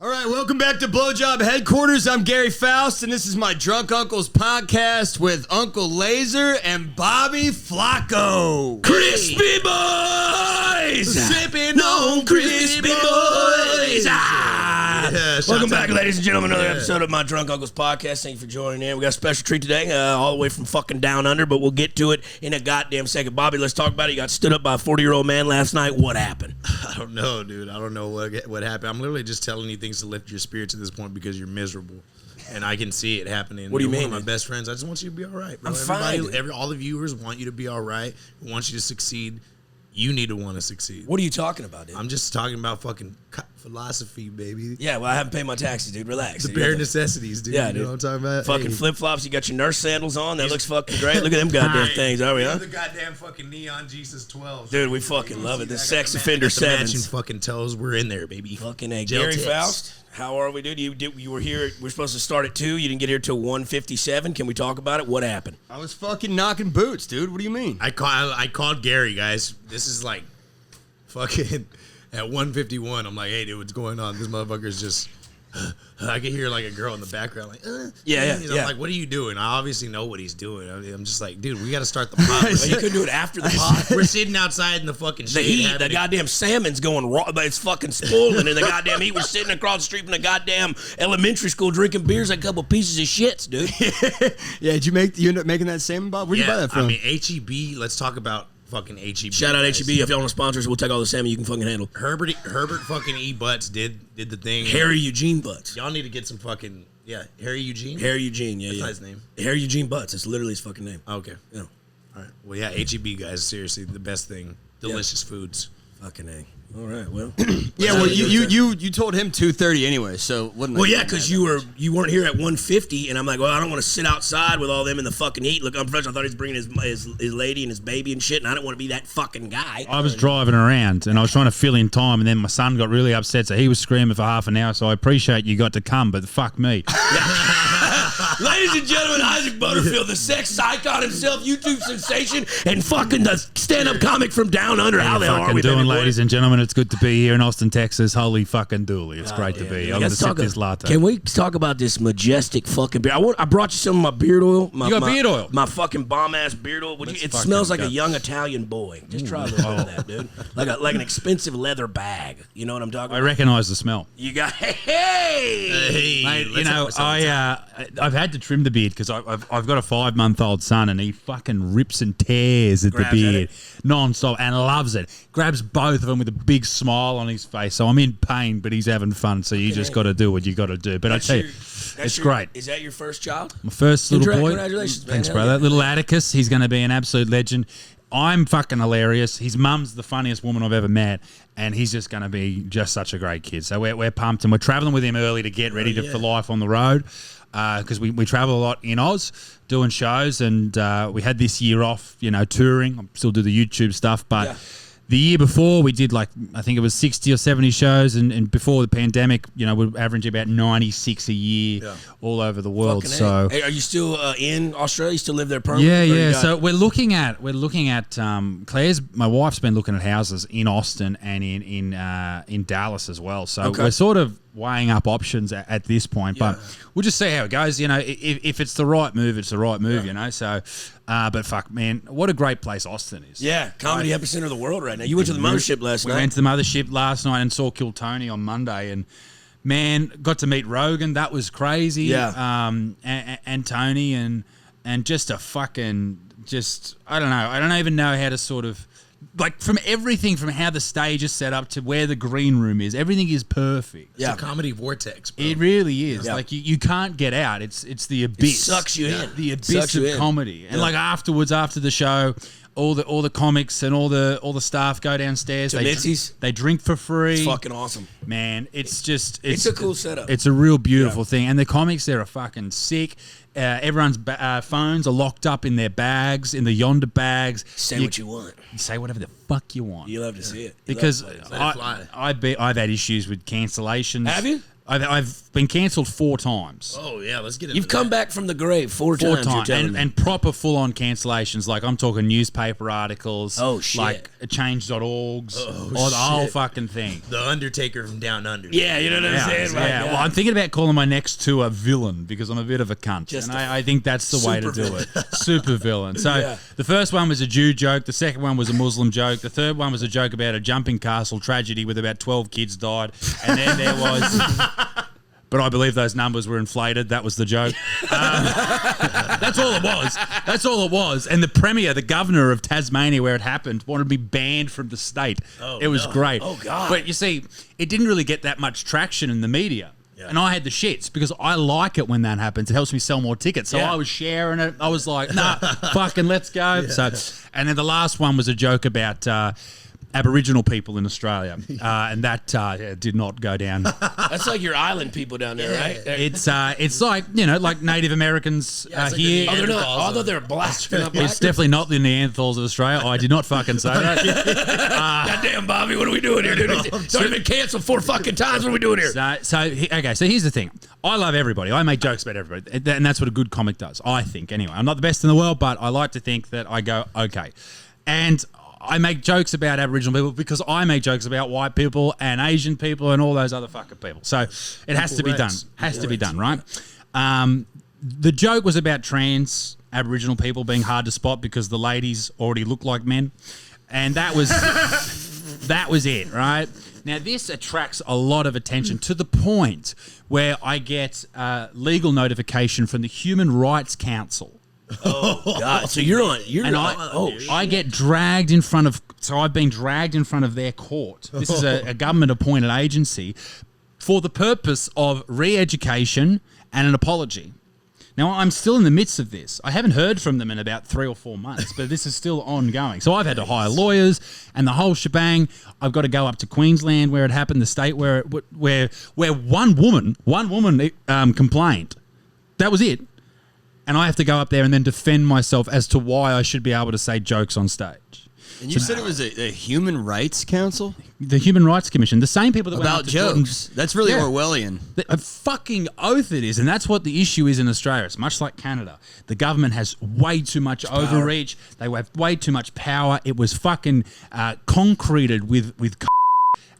All right, welcome back to Blowjob Headquarters. I'm Gary Faust, and this is my Drunk Uncles podcast with Uncle Lazer and Bobby Flaco. Crispy boys! Sipping on crispy boys! Welcome back, ladies and gentlemen, another episode of my Drunk Uncles podcast. Thank you for joining in. We got a special treat today, all the way from fucking down under, but we'll get to it in a goddamn second. Bobby, let's talk about it. You got stood up by a 40-year-old man last night. What happened? I don't know, dude. I don't know what happened. I'm literally just telling you things to lift your spirits at this point because you're miserable. And I can see it happening. What do you mean? One of my best friends. I just want you to be all right, bro. I'm fine. All the viewers want you to be all right, want you to succeed. You need to want to succeed. What are you talking about, dude? I'm just talking about fucking philosophy, baby. Yeah, well, I haven't paid my taxes, dude. Relax. The bare necessities, dude. Yeah, you dude. know what I'm talking about? Fucking flip-flops. You got your nurse sandals on. That looks fucking great. Look at them goddamn things, are we, huh? The goddamn fucking neon Jesus 12. Dude, we fucking love it. The sex offender matching 7s. fucking toes. We're in there, baby. Fucking A. Gel Gary tips. Faust, how are we, dude? You were here. We're supposed to start at 2. You didn't get here till 1:57. Can we talk about it? What happened? I was fucking knocking boots, dude. What do you mean? I called Gary, guys. This is like fucking at 1:51. I'm like, hey, dude, what's going on? This motherfucker's just. I can hear like a girl in the background, like, Yeah. I'm like, what are you doing? I obviously know what he's doing. I'm just like, dude, we got to start the pod. But you couldn't do it after the pod. We're sitting outside in the fucking The shade. heat, the goddamn salmon's going raw, but it's fucking spoiling in the goddamn heat. We're sitting across the street from the goddamn elementary school drinking beers like a couple pieces of shits, dude. Yeah, did you end up making that salmon, Bob? Where'd you buy that from? I mean, HEB. Let's talk about fucking HEB. Shout out guys. HEB. If y'all want to sponsor us, we'll take all the salmon you can fucking handle. Herbert fucking E Butts did the thing. Harry Eugene Butts. Y'all need to get some fucking Harry Eugene. Harry Eugene, yeah. That's not his name. Harry Eugene Butts. It's literally his fucking name. Okay. Yeah. All right. Well, yeah, HEB guys, seriously, the best thing. Delicious foods. Fucking A. All right, well. Yeah, well, you told him 2:30 anyway, so wasn't. Well, yeah, because you weren't here at 1:50, and I'm like, well, I don't want to sit outside with all them in the fucking heat. Look, I'm fresh. I thought he was bringing his lady and his baby and shit, and I didn't want to be that fucking guy. I was driving around and I was trying to fill in time, and then my son got really upset, so he was screaming for half an hour. So I appreciate you got to come, but fuck me. Ladies and gentlemen, Isaac Butterfield, the sex icon himself, YouTube sensation, and fucking the stand-up comic from down under. How the hell are we doing, baby boy? ladies and gentlemen? It's good to be here in Austin, Texas. Holy fucking dooly! It's great to be. I'm going to sip this latte. Can we talk about this majestic fucking beer? I brought you some of my beard oil. You got beard oil? My fucking bomb-ass beard oil. It smells like a young Italian boy. Just try a little bit of that, dude. Like an expensive leather bag. You know what I'm talking I about? recognise the smell. You got, hey! Mate, you know, I've had to trim the beard because I've got a 5-month-old son and he fucking rips and tears at the beard non-stop and loves it. Grabs both of them with a big smile on his face. So I'm in pain, but he's having fun. So you just got to do what you got to do. But I tell you, it's great. Is that your first child? My first little boy. Congratulations, man. Thanks, brother. Little Atticus. He's going to be an absolute legend. I'm fucking hilarious. His mum's the funniest woman I've ever met, and he's just going to be just such a great kid. So we're pumped, and we're traveling with him early to get ready for life on the road because we travel a lot in Oz doing shows, and we had this year off, touring. I still do the YouTube stuff, but the year before we did I think it was 60 or 70 shows, and before the pandemic, we're averaging about 96 a year all over the world. Fucking so, hey, are you still in Australia? You still live there permanently? Yeah. So we're looking at Claire's. My wife's been looking at houses in Austin and in Dallas as well. So we're sort of weighing up options at this point, but we'll just see how it goes. If it's the right move, it's the right move. So, but fuck, man, what a great place Austin is. Yeah, comedy epicenter of the world right now. You went to the mothership last night. We went to the mothership last night and saw Kill Tony on Monday, and man, got to meet Rogan. That was crazy. Yeah. And Tony and just a fucking I don't know. I don't even know how to sort of. From everything, from how the stage is set up to where the green room is, everything is perfect. It's a comedy vortex, bro. It really is. Yeah. You can't get out. It's the abyss. It sucks you in. The abyss of comedy. And afterwards, after the show, all the comics and all the staff go downstairs. They drink for free. It's fucking awesome, man. It's a cool setup. It's a real beautiful thing, and the comics there are fucking sick. Everyone's phones are locked up in their bags, in the Yonder bags. Say what you want. Say whatever the fuck you want. You love to see it. Because I've had issues with cancellations. Have you? I've been cancelled 4 times. Oh yeah, let's get it. You've come back from the grave 4 times. You're telling me. And proper full-on cancellations. Like, I'm talking newspaper articles. Oh, shit. Like change.orgs. Oh, or the whole shit. fucking thing. The Undertaker from Down Under. Yeah, you know what I'm saying? Right, Yeah. Well, I'm thinking about calling my next tour villain because I'm a bit of a cunt. Just and a I think that's the way to do super it. Super villain. So the first one was a Jew joke. The second one was a Muslim joke. The third one was a joke about a jumping castle tragedy with about 12 kids died. And then there was... But I believe those numbers were inflated. That was the joke. That's all it was. That's all it was. And the premier, the governor of Tasmania, where it happened, wanted me banned from the state. It was great. Oh, God. But you see, it didn't really get that much traction in the media. Yeah. And I had the shits because I like it when that happens. It helps me sell more tickets. So I was sharing it. I was like, nah, fucking let's go. Yeah. So, and then the last one was a joke about... Aboriginal people in Australia, and that did not go down. That's like your island people down there, right? It's like, you know, like Native Americans here. Oh, they're not. Although they're black. It's definitely not the Neanderthals of Australia. I did not fucking say that. Goddamn, Bobby, what are we doing here, dude? It's already been canceled 4 fucking times. What are we doing here? So here's the thing. I love everybody. I make jokes about everybody, and that's what a good comic does. I think, anyway. I'm not the best in the world, but I like to think that I go okay, and I make jokes about Aboriginal people because I make jokes about white people and Asian people and all those other fucking people. So it has to be done. Has to be done, right? The joke was about trans Aboriginal people being hard to spot because the ladies already look like men. And that was it, right? Now, this attracts a lot of attention to the point where I get legal notification from the Human Rights Council. Oh God! So I get dragged in front of. So I've been dragged in front of their court. This is a government-appointed agency for the purpose of re-education and an apology. Now I'm still in the midst of this. I haven't heard from them in about 3 or 4 months, but this is still ongoing. So I've had to hire lawyers and the whole shebang. I've got to go up to Queensland where it happened, the state where one woman complained. That was it. And I have to go up there and then defend myself as to why I should be able to say jokes on stage. And you said it was a Human Rights Council? The Human Rights Commission. The same people that went about up to jokes. That's really Orwellian. A fucking oath it is. And that's what the issue is in Australia. It's much like Canada. The government has way too much overreach. They have way too much power. It was fucking concreted with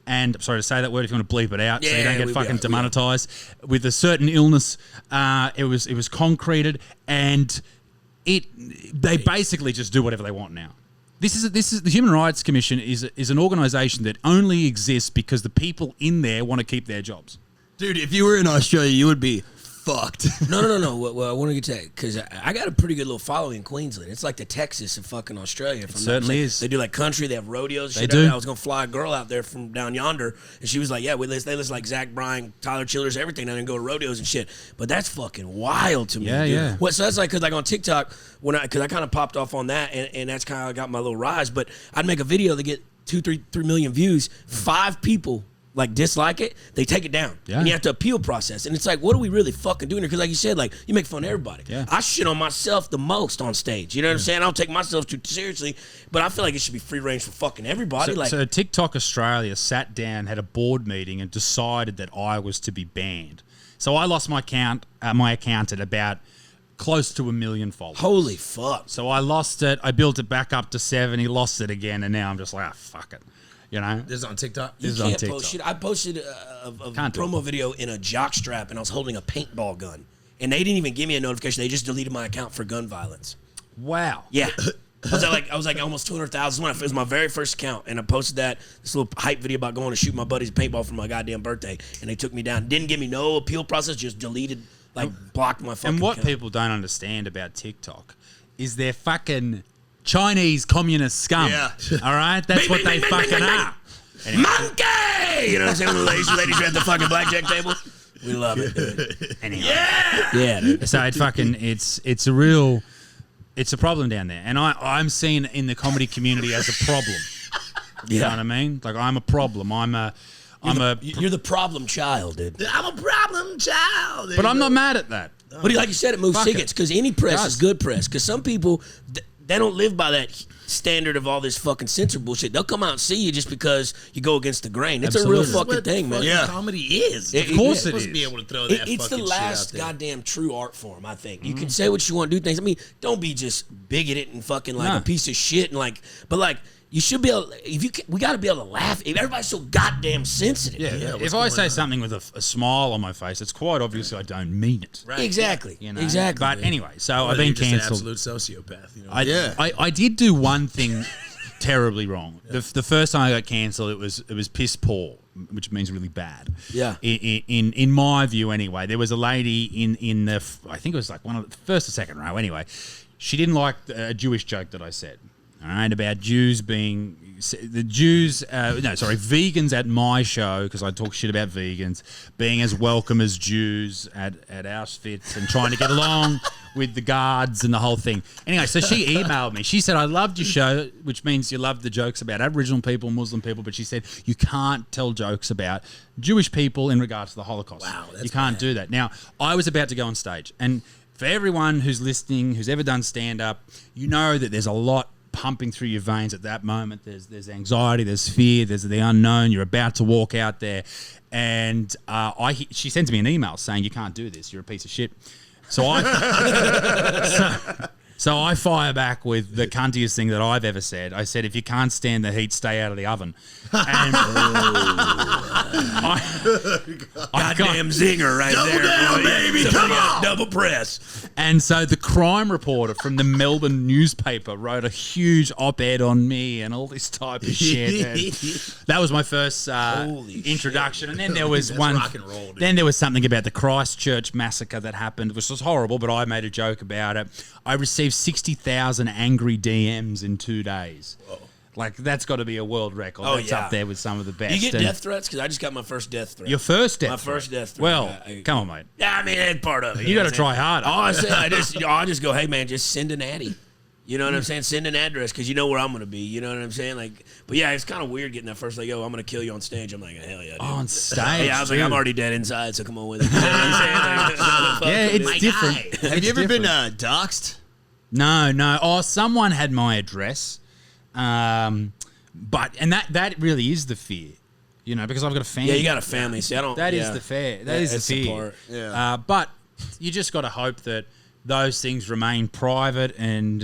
and I'm sorry to say that word if you want to bleep it out so you don't get fucking demonetized. With a certain illness, it was concreted, and they basically just do whatever they want now. This is the Human Rights Commission is an organisation that only exists because the people in there want to keep their jobs. Dude, if you were in Australia, you would be fucked. No. Well, I want to get to that because I got a pretty good little following in Queensland. It's like the Texas of fucking Australia. It certainly is. They do like country. They have rodeos. They do. I was gonna fly a girl out there from down yonder, and she was like, "Yeah, they list like Zach Bryan, Tyler Childers, everything down there and go to rodeos and shit." But that's fucking wild to me. Yeah, dude. yeah. So that's like because like on TikTok because I kind of popped off on that, and that's kind of got my little rise. But I'd make a video to get 3 million views. 5 people like dislike it, they take it down. Yeah. And you have to appeal process. And it's like, what are we really fucking doing here? Because like you said, like you make fun of everybody. Yeah. I shit on myself the most on stage. You know what I'm saying? I don't take myself too seriously, but I feel like it should be free range for fucking everybody. So TikTok Australia sat down, had a board meeting and decided that I was to be banned. So I lost my account at about close to 1 million followers. Holy fuck. So I lost it. I built it back up to 70, lost it again, and now I'm just like, fuck it. You know, this is on TikTok. You can't post shit. I posted a promo video in a jock strap, and I was holding a paintball gun, and they didn't even give me a notification. They just deleted my account for gun violence. Wow. Yeah. I was like almost 200,000. It was my very first account, and I posted this little hype video about going to shoot my buddy's paintball for my goddamn birthday, and they took me down. Didn't give me no appeal process. Just deleted, blocked my fucking. And what account. people don't understand about TikTok is they're fucking Chinese communist scum. Yeah. All right? That's what they fucking are. Anyway. Monkey! You know what I'm saying? The ladies are at the fucking blackjack table. We love it, dude. Anyway. Yeah, dude. So it's a problem down there. And I'm seen in the comedy community as a problem. You know what I mean? Like I'm a problem. You're the problem child, dude. I'm a problem child. But I'm not mad at that. But like you said, it moves tickets because any press is good press. Because some people, they don't live by that standard of all this fucking censor bullshit. They'll come out and see you just because you go against the grain. It's a real fucking thing, man. Yeah, comedy is. Of course it is. Supposed to be able to throw that It's the fucking last shit out there. goddamn true art form, I think. You can say what you want, do things. I mean, don't be just bigoted and fucking like a piece of shit and like, but like. You should be able. We got to be able to laugh. Everybody's so goddamn sensitive. Yeah. If I say something with a smile on my face, it's quite obviously I don't mean it. Right. Exactly. You know? Exactly. But anyway, so I've You're been just an cancelled. absolute sociopath. You know? I did do one thing terribly wrong. The first time I got cancelled, it was piss poor, which means really bad. Yeah. In my view, anyway, there was a lady in the I think it was like one of the first or second row. Anyway, she didn't like a Jewish joke that I said. All right, about Jews being vegans at my show, because I talk shit about vegans, being as welcome as Jews at Auschwitz and trying to get along with the guards and the whole thing. Anyway, so she emailed me. She said, I loved your show, which means you loved the jokes about Aboriginal people, Muslim people, but she said, you can't tell jokes about Jewish people in regards to the Holocaust. Wow, that's you can't do that. Now, I was about to go on stage, and for everyone who's listening, who's ever done stand-up, you know that there's a lot pumping through your veins at that moment. There's anxiety, there's fear, there's the unknown. You're about to walk out there, and she sends me an email saying you can't do this. You're a piece of shit. So so I fire back with the cuntiest thing that I've ever said. I said, if you can't stand the heat, stay out of the oven. And goddamn zinger right Double there, down, boy. baby, come on. Double press. And so the crime reporter from the Melbourne newspaper wrote a huge op-ed on me and all this type of shit. And that was my first introduction. And then there was That's one. rock and roll, dude. Then there was something about the Christchurch massacre that happened, which was horrible, but I made a joke about it. I received 60,000 angry DMs in 2 days. Whoa. Like, that's got to be a world record. Oh, That's yeah. up there with some of the best. You get And death threats? Because I just got my first death threat. Your first death My threat? first death threat. Well, come on, mate. Yeah, I mean, that's part of it. You got to know try what I'm harder. saying? I just go, hey, man, just send an addy. You know what I'm saying? Send an address because you know where I'm going to be. You know what I'm saying? Like, but yeah, it's kind of weird getting that first, like, yo, I'm going to kill you on stage. I'm like, hell yeah, dude. On stage. Yeah, I was like, too. I'm already dead inside, so come on with it. You know what I'm saying? Like, Yeah, it's my different. guy. Have you ever been doxxed? No. Oh, someone had my address. But that really is the fear, you know, because I've got a family. Yeah, you got a family. See, I don't. That is yeah. the fear. That is That's the the fear. part. Yeah. But you just got to hope that those things remain private, and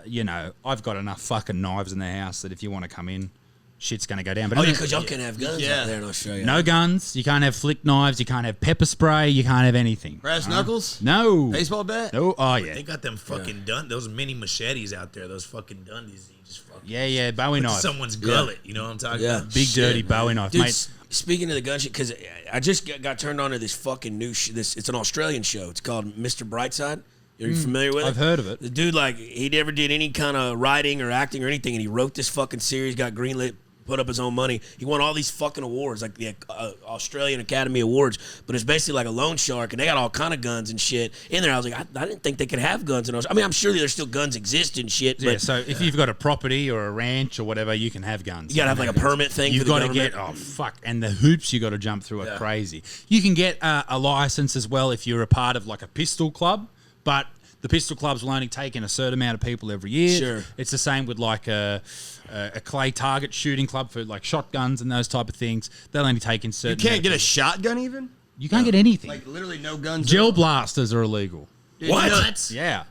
you know, I've got enough fucking knives in the house that if you want to come in, shit's going to go down. But Oh, yeah, because y'all can have guns Yeah. out there in Australia. no guns. You can't have flick knives. You can't have pepper spray. You can't have anything. Brass knuckles? No. Baseball bat? No. Oh yeah. They got them fucking those mini machetes out there. Those fucking Dundies. You just fucking Yeah. Bowie knife. someone's gullet. You know what I'm talking Yeah. about? Big Shit, dirty Bowie knife, Dude, mate. speaking of the gun shit, because I just got turned on to this fucking new it's an Australian show. It's called Mr. Brightside. Are you familiar with it? I've heard of it. The dude, like, he never did any kind of writing or acting or anything, and he wrote this fucking series, got greenlit, put up his own money. He won all these fucking awards, like the Australian Academy Awards, but it's basically like a loan shark, and they got all kind of guns and shit in there. I was like, I didn't think they could have guns in Australia. I mean, I'm sure there's still guns exist and shit, Yeah, but so if you've got a property or a ranch or whatever, you can have guns. you gotta have like a permit thing. You've for the got to government. get and the hoops you got to jump through are crazy. You can get a license as well if you're a part of like a pistol club, but the pistol clubs will only take in a certain amount of people every year. Sure. It's the same with like a clay target shooting club for like shotguns and those type of things. They'll only take in You certain. can't amount get of a shotgun even? people. You can't get anything. Like literally no guns. at Gel all? blasters are illegal. Dude, you know- Yeah.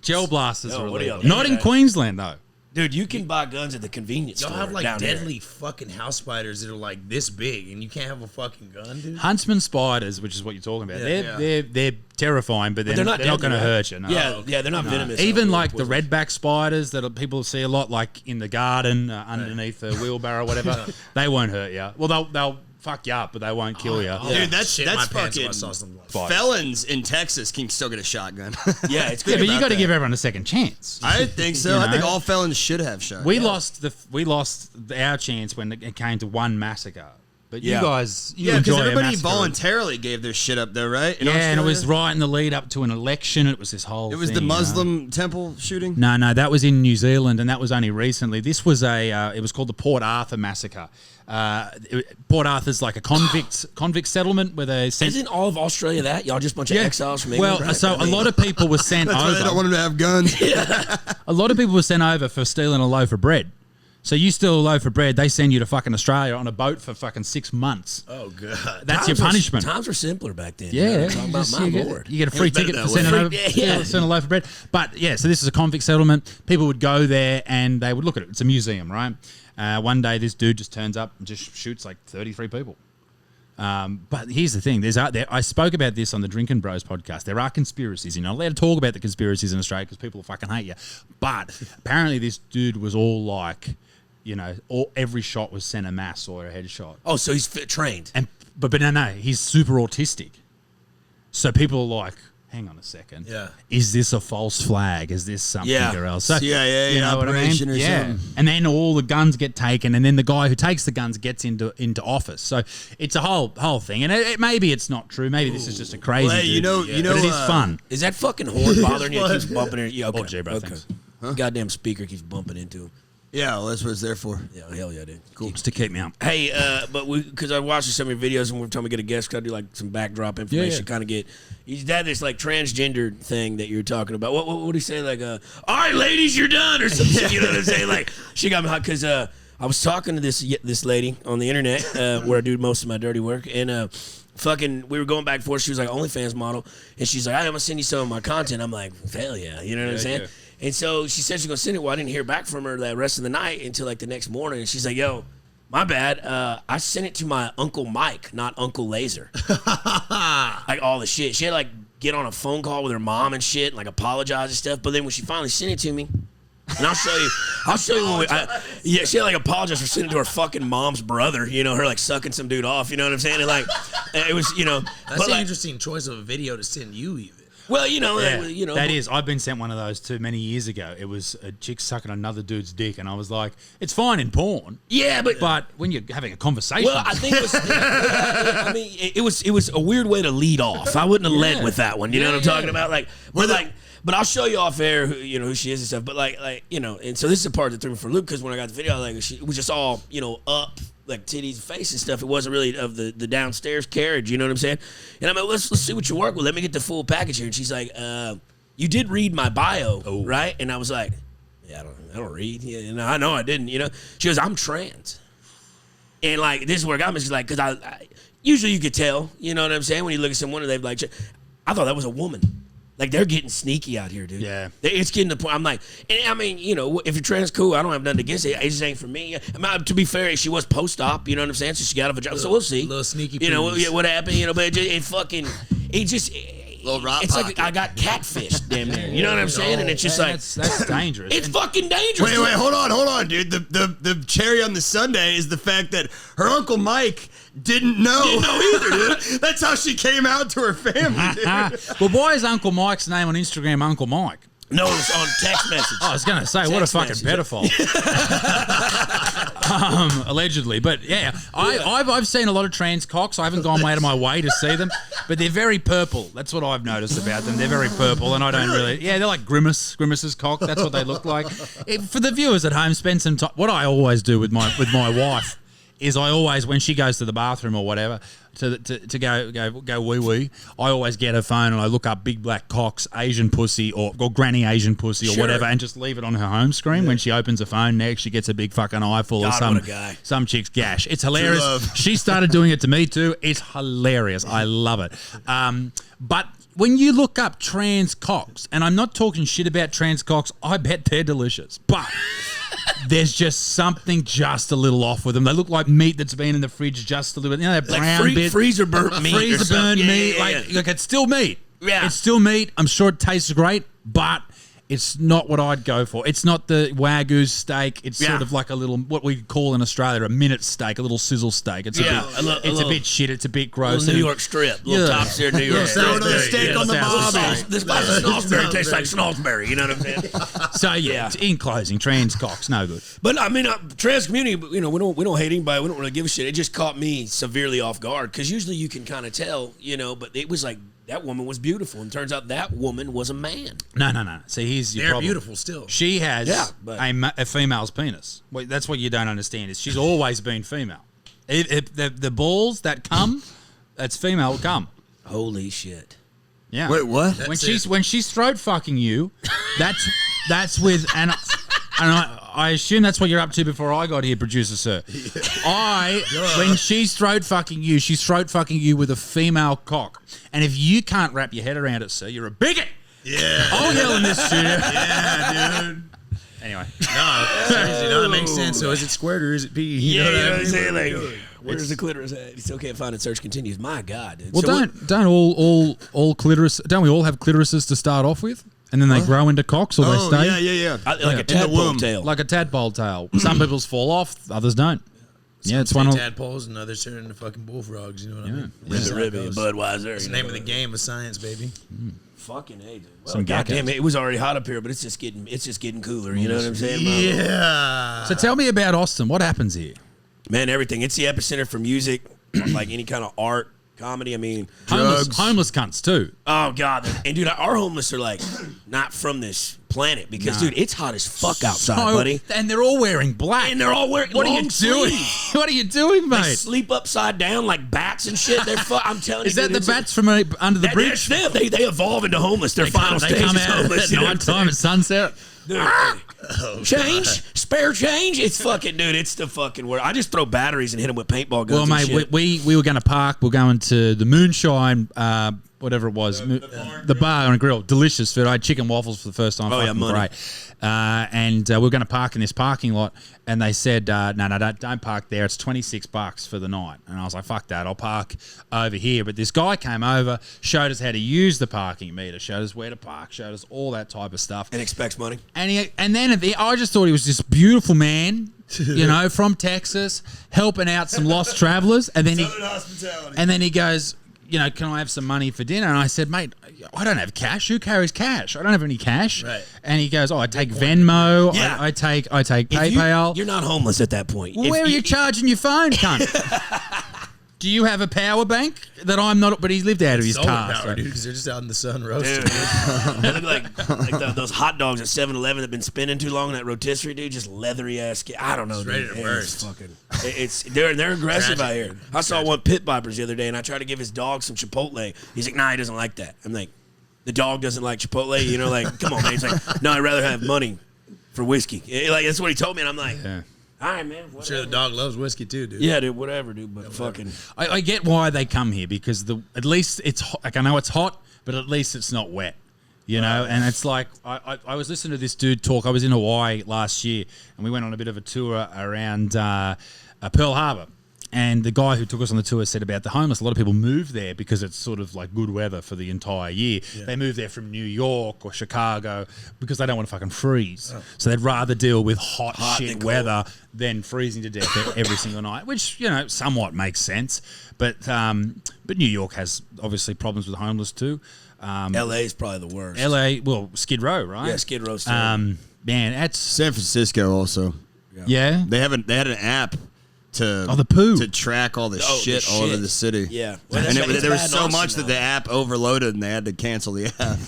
Gel blasters No, are what do illegal. y'all Not do in that? Queensland though. Dude, you can buy guns at the convenience Y'all store. have like down here. deadly fucking house spiders that are like this big, and you can't have a fucking gun, dude. Huntsman spiders, which is what you're talking about. Yeah. They're terrifying, but they're they're not not going to deadly, right? hurt you. No. Yeah, they're not venomous. Even They're like the poisonous. redback spiders that people see a lot, like in the garden underneath a wheelbarrow, or whatever. They won't hurt you. Well, they'll fuck you up, but they won't kill you. Dude, that's Shit my pants if I fucking saw something like Spiders. felons in Texas can still get a shotgun. Yeah, it's Yeah, good. but you about got to that. give everyone a second chance. I think so. You I think know? all felons should have shotguns. We lost our chance when it came to one massacre But Yeah. you guys, you Yeah, because enjoy a everybody massacre. voluntarily gave their shit up, though, right? In Yeah, and it was Australia? right in the lead up to an election. It was this whole. It was thing, the you know. Muslim temple shooting. No, that was in New Zealand, and that was only recently. This was it was called the Port Arthur massacre. Port Arthur's like a convict settlement where they sent. Isn't all of Australia that? Y'all just a bunch of exiles from England, Well, right? so a lot of people were sent That's why they don't want over. them to have guns. A lot of people were sent over for stealing a loaf of bread. So you steal a loaf of bread, they send you to fucking Australia on a boat for fucking 6 months. Oh god. That's your punishment. Times were simpler back then. Yeah, Talking about my Lord. you get a free better ticket that for way. sending over, Yeah. send a loaf of bread. But yeah, so this is a convict settlement. People would go there and they would look at it. It's a museum, right? One day, this dude just turns up and just shoots like 33 people. But here's the thing: I spoke about this on the Drinkin' Bros podcast. There are conspiracies. You're not allowed to talk about the conspiracies in Australia because people fucking hate you. But apparently, this dude was all like, every shot was center mass or a headshot. Oh, so he's trained. And but no, he's super autistic. So people are like, hang on a second. Yeah. Is this a false flag? Is this something Yeah. or else? So, CIA you know what I mean? operation or Yeah. something. And then all the guns get taken, and then the guy who takes the guns gets into office. So it's a whole thing. And maybe it's not true. Maybe this is just a crazy. Well, hey, dude. But it is fun. Is that fucking horn bothering you? It keeps bumping into you. Okay. Oh, J, bro, thanks. Goddamn speaker keeps bumping into him. Yeah, well, that's what it's there for. Yeah, hell yeah, dude. Cool. Just to keep me up. Hey, but because I watched some of your videos and we're talking to get a guest, because I do like some backdrop information, kind of get. He's had this like transgender thing that you're talking about. What would he say? Like, all right, ladies, you're done, or some shit. You know what I'm saying? Like, she got me hot because I was talking to this lady on the internet where I do most of my dirty work, and we were going back and forth. She was like OnlyFans model, and she's like, I'm gonna send you some of my content. I'm like, hell yeah, you know what I'm saying? Yeah. And so she said she's gonna send it. Well, I didn't hear back from her the rest of the night until like the next morning. And she's like, "Yo, my bad. I sent it to my Uncle Mike, not Uncle Lazer." Like all the shit. She had like get on a phone call with her mom and shit, and like apologize and stuff. But then when she finally sent it to me, and I'll show you when she had like apologized for sending it to her fucking mom's brother. You know, her like sucking some dude off. You know what I'm saying? And like it was, That's but an like, interesting choice of a video to send you even. well, That is. I've been sent one of those too many years ago. It was a chick sucking another dude's dick, and I was like, it's fine in porn. Yeah, but when you're having a conversation. well, I think it was. I mean, it was a weird way to lead off. I wouldn't have led with that one. You know what I'm talking about? Like, but I'll show you off air who she is and stuff. But and so this is the part that threw me for a loop because when I got the video, it was just all up. Like titties, face and stuff. It wasn't really of the downstairs carriage. You know what I'm saying? And I'm like, let's see what you work with. Let me get the full package here. And she's like, you did read my bio, right? And I was like, yeah, I don't read. Yeah, no, I know I didn't. She goes, I'm trans. And like this is where it got me. She's like, because I usually you could tell. You know what I'm saying? When you look at someone and they've like, I thought that was a woman. Like, they're getting sneaky out here, dude. Yeah. It's getting to the point. I'm like, and I mean, if you're trans, cool. I don't have nothing against it. It just ain't for me. I mean, to be fair, she was post-op. You know what I'm saying? So she got a vagina. So we'll see. Little sneaky what happened, but Little rock it's like pocket. I got catfished, damn near. You know what I'm saying? And it's just like, that's dangerous. it's fucking dangerous. Wait, hold on, dude. The cherry on the sundae is the fact that her Uncle Mike didn't know either, dude. That's how she came out to her family, dude. Well, why is Uncle Mike's name on Instagram Uncle Mike? No, it's on text message. I was going to say, what a Text fucking message. pedophile. Allegedly. But yeah, I've seen a lot of trans cocks. I haven't gone out of my way to see them, but they're very purple. That's what I've noticed about them. They're very purple, and I don't really... Yeah, they're like Grimace's cock. That's what they look like. For the viewers at home, spend some time... What I always do with my wife is I always, when she goes to the bathroom or whatever, to go wee-wee, I always get her phone and I look up big black cocks, Asian pussy, or granny Asian pussy or whatever, and just leave it on her home screen. When she opens her phone next, she gets a big fucking eyeful of God, what a guy. some chick's gash. It's hilarious. love. She started doing it to me too. It's hilarious. I love it. But when you look up trans cocks, and I'm not talking shit about trans cocks, I bet they're delicious. But there's just something just a little off with them. They look like meat that's been in the fridge just a little bit. You know, that brown bit. Freezer burnt meat. Freezer or burned something. meat. Yeah. Like it's still meat. Yeah. It's still meat. I'm sure it tastes great, but It's not what I'd go for. It's not the Wagyu steak. It's Yeah. sort of like a little, what we call in Australia, a minute steak, a little sizzle steak. It's a bit shit. It's a bit gross. New York strip. Little top tier New York strip. Sourdough steak on the barbie. This spicy Salisbury tastes like Salisbury. You know what I'm saying? So, yeah, in closing, trans cocks, no good. But I mean, trans community, we don't hate anybody. We don't really give a shit. It just caught me severely off guard because usually you can kind of tell, but it was like that woman was beautiful, and turns out that woman was a man. No. See, here's your They're problem. beautiful still. She has but- a female's penis. Wait, that's what you don't understand is she's always been female. The balls that come, that's female cum. Holy shit! Yeah. Wait, what? When she's throat fucking you, that's with and I assume that's what you're up to before I got here, producer sir. When she's throat fucking you with a female cock, and if you can't wrap your head around it, sir, you're a bigot. Yeah. I'll yell in this studio. Yeah, dude. Anyway, No, seriously, that makes sense. So is it squirt or is it pee? You know what I'm mean? saying? Like, where's the clitoris at? It's okay to find it. Search continues. My God, dude. well, So don't all clitoris? Don't we all have clitorises to start off with, and then they grow into cocks or they Oh, stay? yeah. like a In the tadpole womb. tail. Like a tadpole tail. Some people's fall off, others don't. Yeah, it's Some one say of. tadpoles and others turn into fucking bullfrogs. You know what I mean? Ribby, Budweiser. It's the name of the game of science, baby. Fucking A, dude. Well, Some goddamn, geckos. it was already hot up here, but it's just getting cooler. You know what I'm saying? Yeah. So tell me about Austin. What happens here? Man, everything. It's the epicenter for music, like any kind of art, comedy. I mean, Homeless cunts too. oh God. And dude, our homeless are like not from this planet because, dude, it's hot as fuck outside, buddy. And they're all wearing black. And they're all wearing What are long you doing? sleeves. What are you doing, They mate? sleep upside down like bats and shit. They're I'm telling Is you, that dude, the it's bats from under the bridge? That's them. They evolve into homeless. Their final They stage come is out homeless. at you know what I'm night time at sunset. Dude, change, spare change. It's fucking, dude. It's the fucking word. I just throw batteries and hit them with paintball guns. Well, and mate, shit. we were going to park. We're going to the Moonshine, whatever it was, the bar and grill. Delicious food. I had chicken waffles for the first time. Oh, yeah, Fucking money. great. And we were going to park in this parking lot, and they said, no, don't park there. It's $26 for the night. And I was like, fuck that. I'll park over here. But this guy came over, showed us how to use the parking meter, showed us where to park, showed us all that type of stuff. and expects money. And then I just thought he was this beautiful man, from Texas, helping out some lost travelers. And then he goes, can I have some money for dinner? And I said, mate, I don't have cash. Who carries cash? I don't have any cash. Right. And he goes, I take Venmo. Yeah. I take PayPal. You're not homeless at that point. Well, If where are you charging your phone, cunt? Do you have a power bank that I'm not? But he's lived out of his Solar car. power, so- dude, because they're just out in the sun Dude, roasting. they look like those hot dogs at 7-Eleven that've been spinning too long in that rotisserie, dude. Just leathery ass. I don't know. It's dude. ready to It's burst. fucking. They're aggressive out here. I saw one pit vipers the other day, and I tried to give his dog some Chipotle. He's like, nah, he doesn't like that. I'm like, the dog doesn't like Chipotle. Like, come on, man. He's like, no, I'd rather have money for whiskey. Like, that's what he told me, and I'm like, all right, man. I'm sure the dog loves whiskey too, dude. Yeah, dude, whatever, dude. But fucking. I get why they come here because at least it's hot. Like I know it's hot, but at least it's not wet. And it's like I was listening to this dude talk. I was in Hawaii last year, and we went on a bit of a tour around Pearl Harbor. And the guy who took us on the tour said about the homeless, a lot of people move there because it's sort of like good weather for the entire year. Yeah. They move there from New York or Chicago because they don't want to fucking freeze. So they'd rather deal with hot shit weather than freezing to death every single night, which, somewhat makes sense. But New York has obviously problems with homeless too. LA is probably the worst. LA, well, Skid Row, right? Yeah, Skid Row's man, that's San Francisco also. Yeah. They had an app the poo to track all the shit all over the city. Yeah. Well, and there was so much that the app overloaded and they had to cancel the app.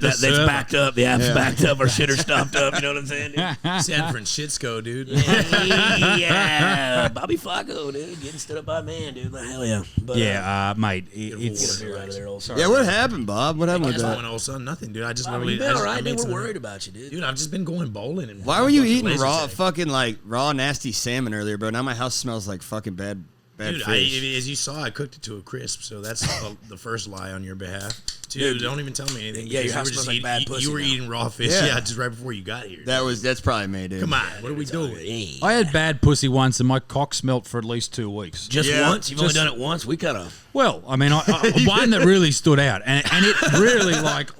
That's backed up. The app's backed up. Our shit are stopped up. You know what I'm saying? Dude? San Francisco, dude. Yeah. Bobby Flaco, dude. Getting stood up by a man, dude. Like, hell yeah. But, mate, it's... out of there, old Yeah, what happened, Bob? What happened with What's that? going on, son? Nothing, dude. I just Bobby, literally. you been all right, I dude? made We're some- worried about you, dude. Dude, I've just been going bowling. And Why were you fucking eating laser raw, tag. fucking raw, nasty salmon earlier, bro? Now my house smells like fucking bad Dude, fish. as you saw, I cooked it to a crisp, so that's the first lie on your behalf. too. Don't even tell me anything. Yeah, your because house you were smells just like bad pussy You were now. eating raw fish, Yeah. just right before you got here. That's probably me, dude. Come on, what are we doing? I had bad pussy once, and my cock smelt for at least 2 weeks. Just Yeah. once? You've only done it once? We kind of... Well, I mean, one that really stood out, and it really like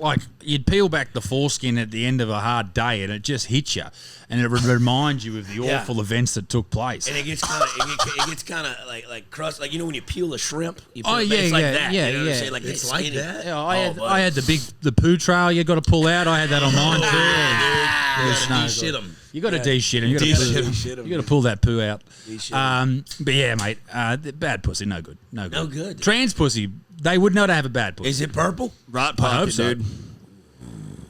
you'd peel back the foreskin at the end of a hard day, and it just hits you, and it would remind you of the Yeah. awful events that took place. And it gets kind of like crust, like, you know when you peel a shrimp? You peel Oh, it, yeah, it's like yeah, that. yeah, You know what I'm yeah. saying? Like It's like skinny. that? Yeah, buddy. I had the poo trail you got to pull out. I had that on mine too. You no gotta good. shit them. You got to de-shit him. You got to pull that poo out. But yeah, mate, bad pussy, no good, no good. No good. Trans pussy, they would not have a bad pussy. Is it purple? Rot I hope pocket, so. dude.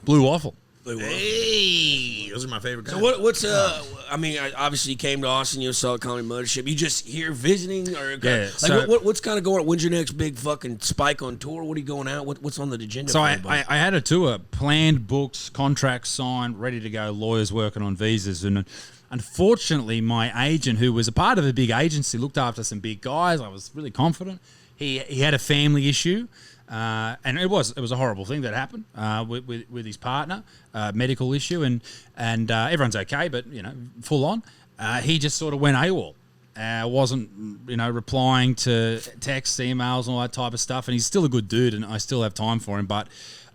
Blue waffle. Hey, those are my favorite So kinds. what's I mean, obviously you came to Austin, you saw Comedy Mothership. You just here visiting, or Yeah, like so- what's kind of going on? When's your next big fucking spike on tour? What are you going out? What's on the agenda? So for I everybody? had a tour planned, booked, contracts signed, ready to go, lawyers working on visas. And unfortunately, my agent, who was a part of a big agency, looked after some big guys. I was really confident. He had a family issue. And it was a horrible thing that happened with his partner, medical issue, and everyone's okay, but full on. He just sort of went AWOL. Wasn't replying to texts, emails, and all that type of stuff. And he's still a good dude, and I still have time for him, but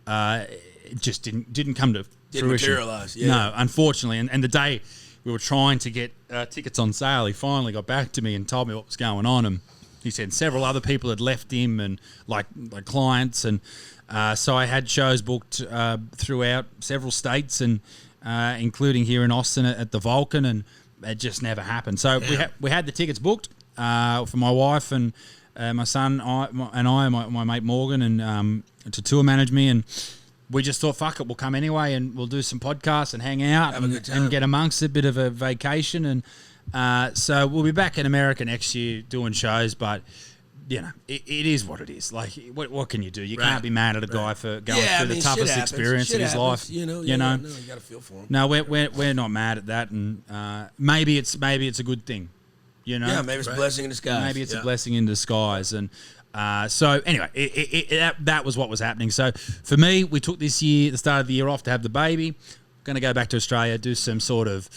it just didn't come to Didn't fruition. materialize, yeah. No, unfortunately. And the day we were trying to get tickets on sale, he finally got back to me and told me what was going on. And he said several other people had left him, and like clients, and so I had shows booked throughout several states, and including here in Austin at the Vulcan, and it just never happened. So we had the tickets booked for my wife and my son, my mate Morgan, and to tour manage me, and we just thought, fuck it, we'll come anyway, and we'll do some podcasts and hang out, Have a good time. and get amongst a bit of a vacation, and. So we'll be back in America next year doing shows, but it is what it is. Like, what can you do? You can't be mad at a guy for going through the toughest experience of his life. You know, you know. No, you got to feel for him. No, we're not mad at that, and maybe it's a good thing. Yeah, maybe it's a blessing in disguise. Maybe it's a blessing in disguise, and. So anyway, that was what was happening. So for me, we took the start of the year off to have the baby. Going to go back to Australia, do some sort of,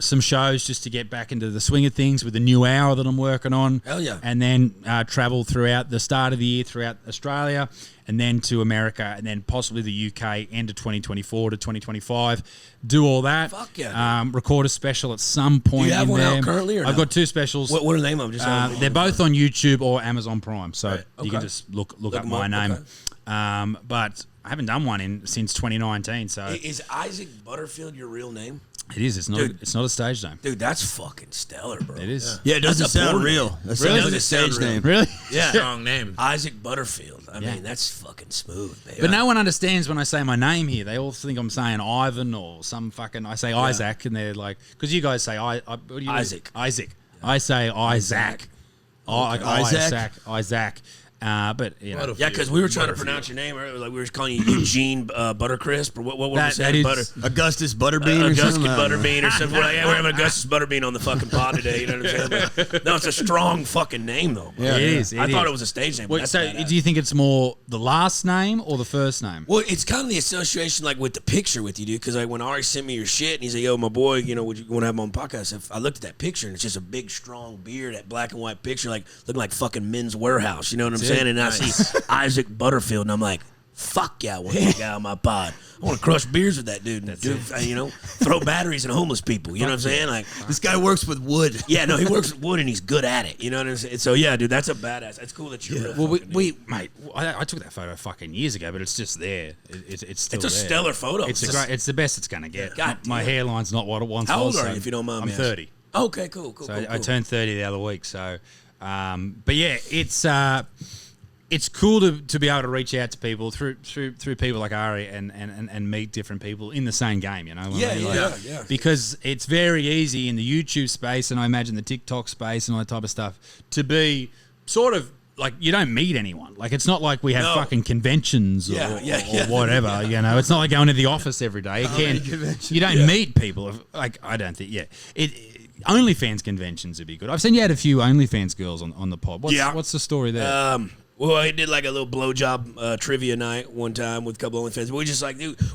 some shows just to get back into the swing of things with the new hour that I'm working on. Hell yeah. And then travel throughout the start of the year throughout Australia, and then to America, and then possibly the UK, end of 2024 to 2025. Do all that. Fuck yeah. Record a special at some point. Do you have in one there. out currently, or I've no? got 2 specials. What are the name of them? Just They're both on YouTube or Amazon Prime, so you can Okay. just look up them my up, name. okay. But I haven't done one since 2019, so Is Isaac Butterfield your real name? it is. It's not. Dude. It's not a stage name. Dude, that's fucking stellar, bro. It is. Yeah, it doesn't That's a sound porn real. name. That Really? sounds like a Doesn't sound stage real. name. Really? Yeah. Strong name. Isaac Butterfield. I Yeah. mean, that's fucking smooth, baby. But no one understands when I say my name here. They all think I'm saying Ivan or some fucking. I say Isaac, and they're like, because you guys say what do you Isaac. Isaac. I say Isaac. Oh, like Isaac? Isaac. But Butterfield. Yeah, because we were trying to Butterfield. pronounce your name earlier. Like we were calling you Eugene Buttercrisp, or what were we That saying? is- Augustus Butterbean or Augustus something? Butterbean or something. We're having Augustus Butterbean on the fucking pod today. You know what I'm saying? But, no, it's a strong fucking name, though. It is. I thought it was a stage name. But Wait, that's so badass. do you think it's more the last name or the first name? Well, it's kind of the association, like, with the picture with you, dude. Because, like, when Ari sent me your shit, and he's like, yo, my boy, would you want to have him on podcast? I looked at that picture, and it's just a big, strong beard, that black and white picture, like, looking like fucking Men's Warehouse. You know what I'm saying? And I see Isaac Butterfield, and I'm like, fuck yeah, I want that guy on my pod. I want to crush beers with that dude. And throw batteries at homeless people. You know what I'm saying? Like, This guy works with wood. yeah, no, he works with wood, and he's good at it. You know what I'm saying? So, yeah, dude, that's a badass. It's cool that you're Well, mate, I took that photo fucking years ago, but it's just there. It's still It's a there. stellar photo. It's the best it's gonna get. God My damn. hairline's not what it once How old was. are so you, if you don't mind I'm me asking? 30. Okay, cool. So I turned 30 the other week. So, but yeah, it's cool to be able to reach out to people through people like Ari and meet different people in the same game. You know? what I mean? Yeah. Because it's very easy in the YouTube space, and I imagine the TikTok space and all that type of stuff, to be sort of like you don't meet anyone. Like it's not like we have fucking conventions or whatever. You know, it's not like going to the office every day. You don't meet people. Like I don't think. Yeah, OnlyFans conventions would be good. I've seen you had a few OnlyFans girls on the pod. What's the story there? Well, I did like a little blowjob trivia night one time with a couple OnlyFans. But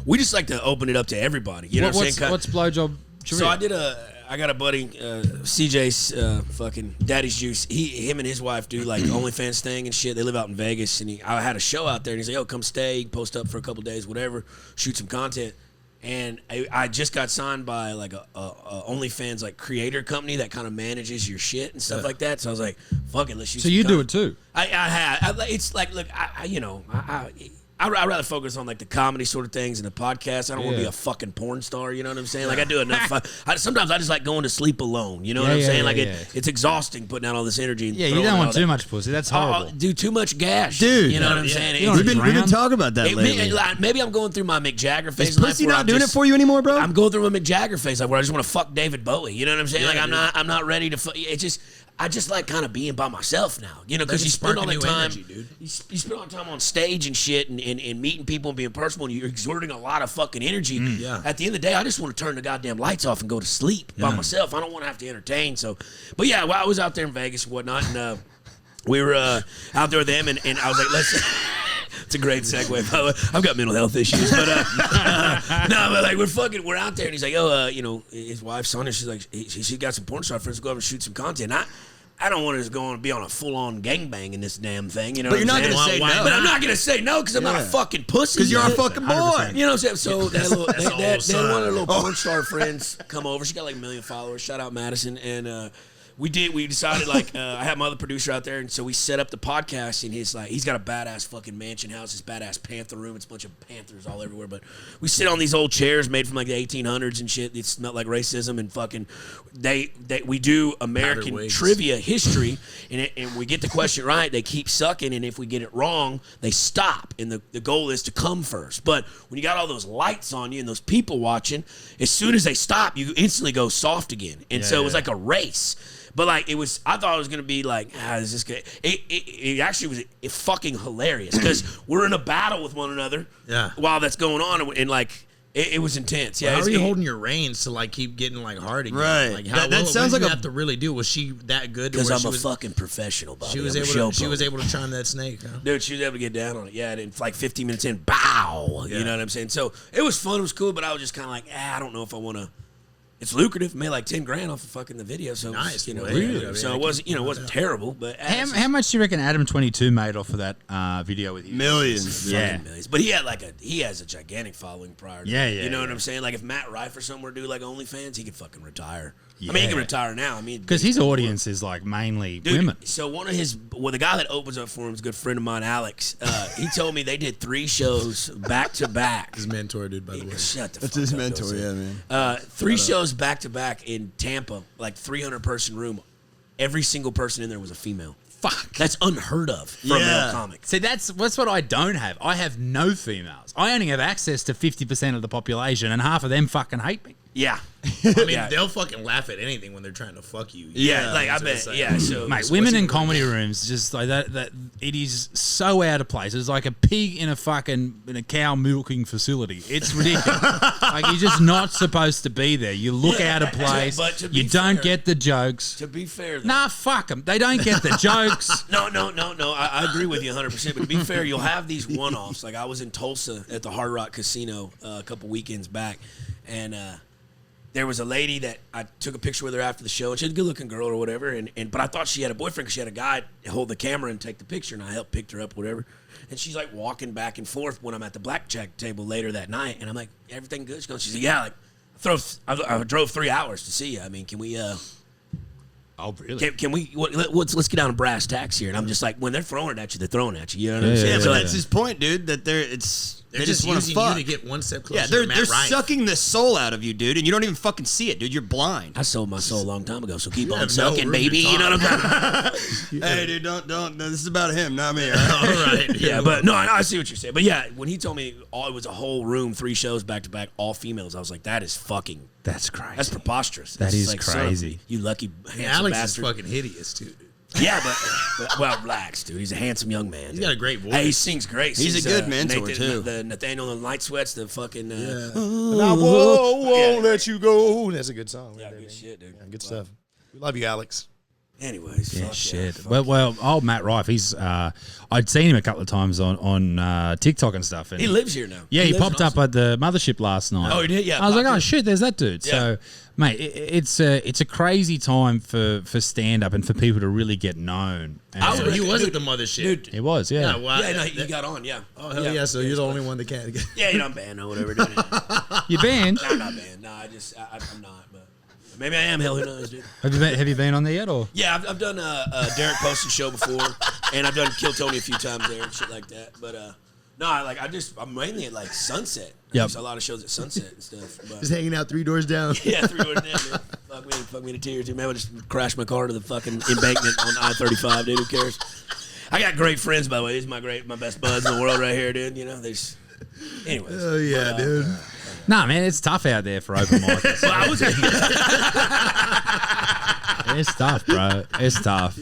we just like to open it up to everybody. You know what I'm saying? What's blowjob? So I got a buddy, CJ's fucking Daddy's Juice. Him and his wife do like OnlyFans thing and shit. They live out in Vegas, and I had a show out there, and he's like, "Yo, come stay, post up for a couple days, whatever, shoot some content." And I just got signed by like a OnlyFans like creator company that kind of manages your shit and stuff like that. So I was like, "Fuck it, let's shoot." So you do it too? It's like, look, I'd rather focus on like the comedy sort of things and the podcast. I don't want to be a fucking porn star. You know what I'm saying? Like I do enough. Sometimes I just like going to sleep alone. You know what I'm saying? Like it's exhausting putting out all this energy. And you don't want too much pussy. That's horrible. Do too much gash, dude. You know what I'm saying? We've been talking about that lately. Maybe I'm going through my Mick Jagger phase. Is pussy not doing it for you anymore, bro? I'm going through my Mick Jagger phase, like where I just want to fuck David Bowie. You know what I'm saying? Like I'm not ready to. It's just. I just like kind of being by myself now, you know, because you spend all that time, you spend all the time on stage and shit, and meeting people and being personal, and you're exerting a lot of fucking energy. At the end of the day, I just want to turn the goddamn lights off and go to sleep by myself. I don't want to have to entertain. So, but yeah, well, I was out there in Vegas and whatnot, and we were out there with them, and I was like, let's. It's a great segue, by the way. I've got mental health issues, but no, but like we're out there, and he's like, his wife Sonia, she's like, she got some porn star friends to go over and shoot some content. I don't want to go and be on a full-on gangbang in this damn thing, you know. But you're not going to say no. But I'm not going to say no because I'm not a fucking pussy. Because you're a fucking boy. 100%. You know what I'm saying? So they had one of their little porn star friends come over. She got like 1 million followers. Shout out Madison, and we decided like I had my other producer out there, and so we set up the podcast, and he's got a badass fucking mansion house, this badass panther room. It's a bunch of panthers all everywhere, but we sit on these old chairs made from like the 1800s and shit. It smelled like racism, and fucking we do American trivia history, and we get the question right, they keep sucking, and if we get it wrong, they stop, and the goal is to come first. But when you got all those lights on you and those people watching, as soon as they stop, you instantly go soft again, and so it was like a race. But like I thought it was gonna be like, is this good? It actually was fucking hilarious because we're in a battle with one another. Yeah. While that's going on, and like it was intense. Yeah. How are you holding your reins to like keep getting like hard again? Right. Like that sounds like you have to really do. Was she that good? Because I'm a fucking professional. Bobby. She was able to charm that snake. Huh? Dude, she was able to get down on it. Yeah, and it's like 15 minutes in, bow. You know what I'm saying? So it was fun. It was cool, but I was just kind of like, I don't know if I want to. It's lucrative. Made like $10,000 off of fucking the video. So nice. Really? So it wasn't, it wasn't terrible. But how much do you reckon Adam 22 made off of that video with you? Millions. Yeah. Millions. But he has a gigantic following prior to that. You know what I'm saying? Like if Matt Rife or somewhere do like OnlyFans, he could fucking retire. Yeah. I mean, he can retire now. I mean, because his audience is like mainly women. So the guy that opens up for him is a good friend of mine, Alex. He told me they did 3 shows back to back. His mentor, dude, by the way. Shut the That's fuck his up, mentor, yeah, man. 3 shows back to back in Tampa, like 300-person room. Every single person in there was a female. Fuck. That's unheard of for a male comic. See, that's what I don't have. I have no females. I only have access to 50% of the population, and half of them fucking hate me. Yeah. I mean, they'll fucking laugh at anything when they're trying to fuck you. Yeah, like I bet. Like, so mate, women in comedy rooms just like that. It is so out of place. It's like a pig in a cow milking facility. It's ridiculous. Like you're just not supposed to be there. You look out of place. But you don't get the jokes. To be fair, though, nah, fuck them. They don't get the jokes. No. I agree with you 100%. But to be fair, you'll have these one-offs. Like I was in Tulsa at the Hard Rock Casino a couple weekends back, and there was a lady that I took a picture with her after the show, and she was a good-looking girl or whatever. But I thought she had a boyfriend because she had a guy hold the camera and take the picture, and I helped pick her up, whatever. And she's like walking back and forth when I'm at the blackjack table later that night, and I'm like, "Everything good?" She's like, "Yeah." Like, I drove 3 hours to see you. I mean, can we? Oh, really? Can we? Let's get down to brass tacks here. And I'm just like, when they're throwing it at you, they're throwing it at you. You know what I'm saying? But that's his point, dude. That they're just want using to fuck you to get one step closer. Yeah, to they're Matt Rife. sucking the soul out of you, dude, and you don't even fucking see it, dude. You're blind. I sold my soul a long time ago, so keep on have sucking, no baby. room to You know what I'm saying? Hey, dude, don't. This is about him, not me. All All right? right. Yeah, but no, I see what you're saying. But yeah, when he told me it was a whole room, 3 shows back to back, all females, I was like, that is fucking. That's crazy. That's preposterous. That That's is like, crazy. Son, you lucky handsome Alex bastard. is fucking hideous too, dude. Yeah, but well, relax, dude. He's a handsome young man. He's got a great voice. Hey, he sings great. He's a good mentor, Nathan, too. The Nathaniel and Light Sweats, the fucking. And I won't let you go. That's a good song. Yeah, good shit, dude. Yeah, good stuff. We love you, Alex. Anyways, Yeah, fuck shit. fuck Well, old Matt Rife, he's I'd seen him a couple of times on TikTok and stuff. And he lives here now. yeah, he lives popped in up at the mothership last night. Oh, he did? Yeah, I was like, popped oh in. shit, there's that dude. Yeah. So, mate, it's a crazy time for stand up and for people to really get known. And I would He was Dude, at the mothership. Dude, he was, yeah. Wow. yeah, no, he got on, yeah. Oh, hell yeah. So you're the only one that can't get. Yeah, you know, I'm banned or whatever. Dude. You banned? No, I'm not banned. No, I'm not, but maybe I am. Hell, who knows, dude? Have you been on there yet, or? Yeah, I've done a Derek Poston show before, and I've done Kill Tony a few times there and shit like that. But no, I'm mainly at like Sunset. Yep. So a lot of shows at Sunset and stuff. But, Just hanging out 3 doors down. yeah, 3 doors down, dude. Fuck me in a tear, too. Man, I just crashed my car to the fucking embankment on I-35, dude. Who cares? I got great friends, by the way. These are my best buds in the world right here, dude. You know, anyways. Oh yeah, dude. Nah, man, it's tough out there for open mics. Well, I was It's tough, bro. It's tough.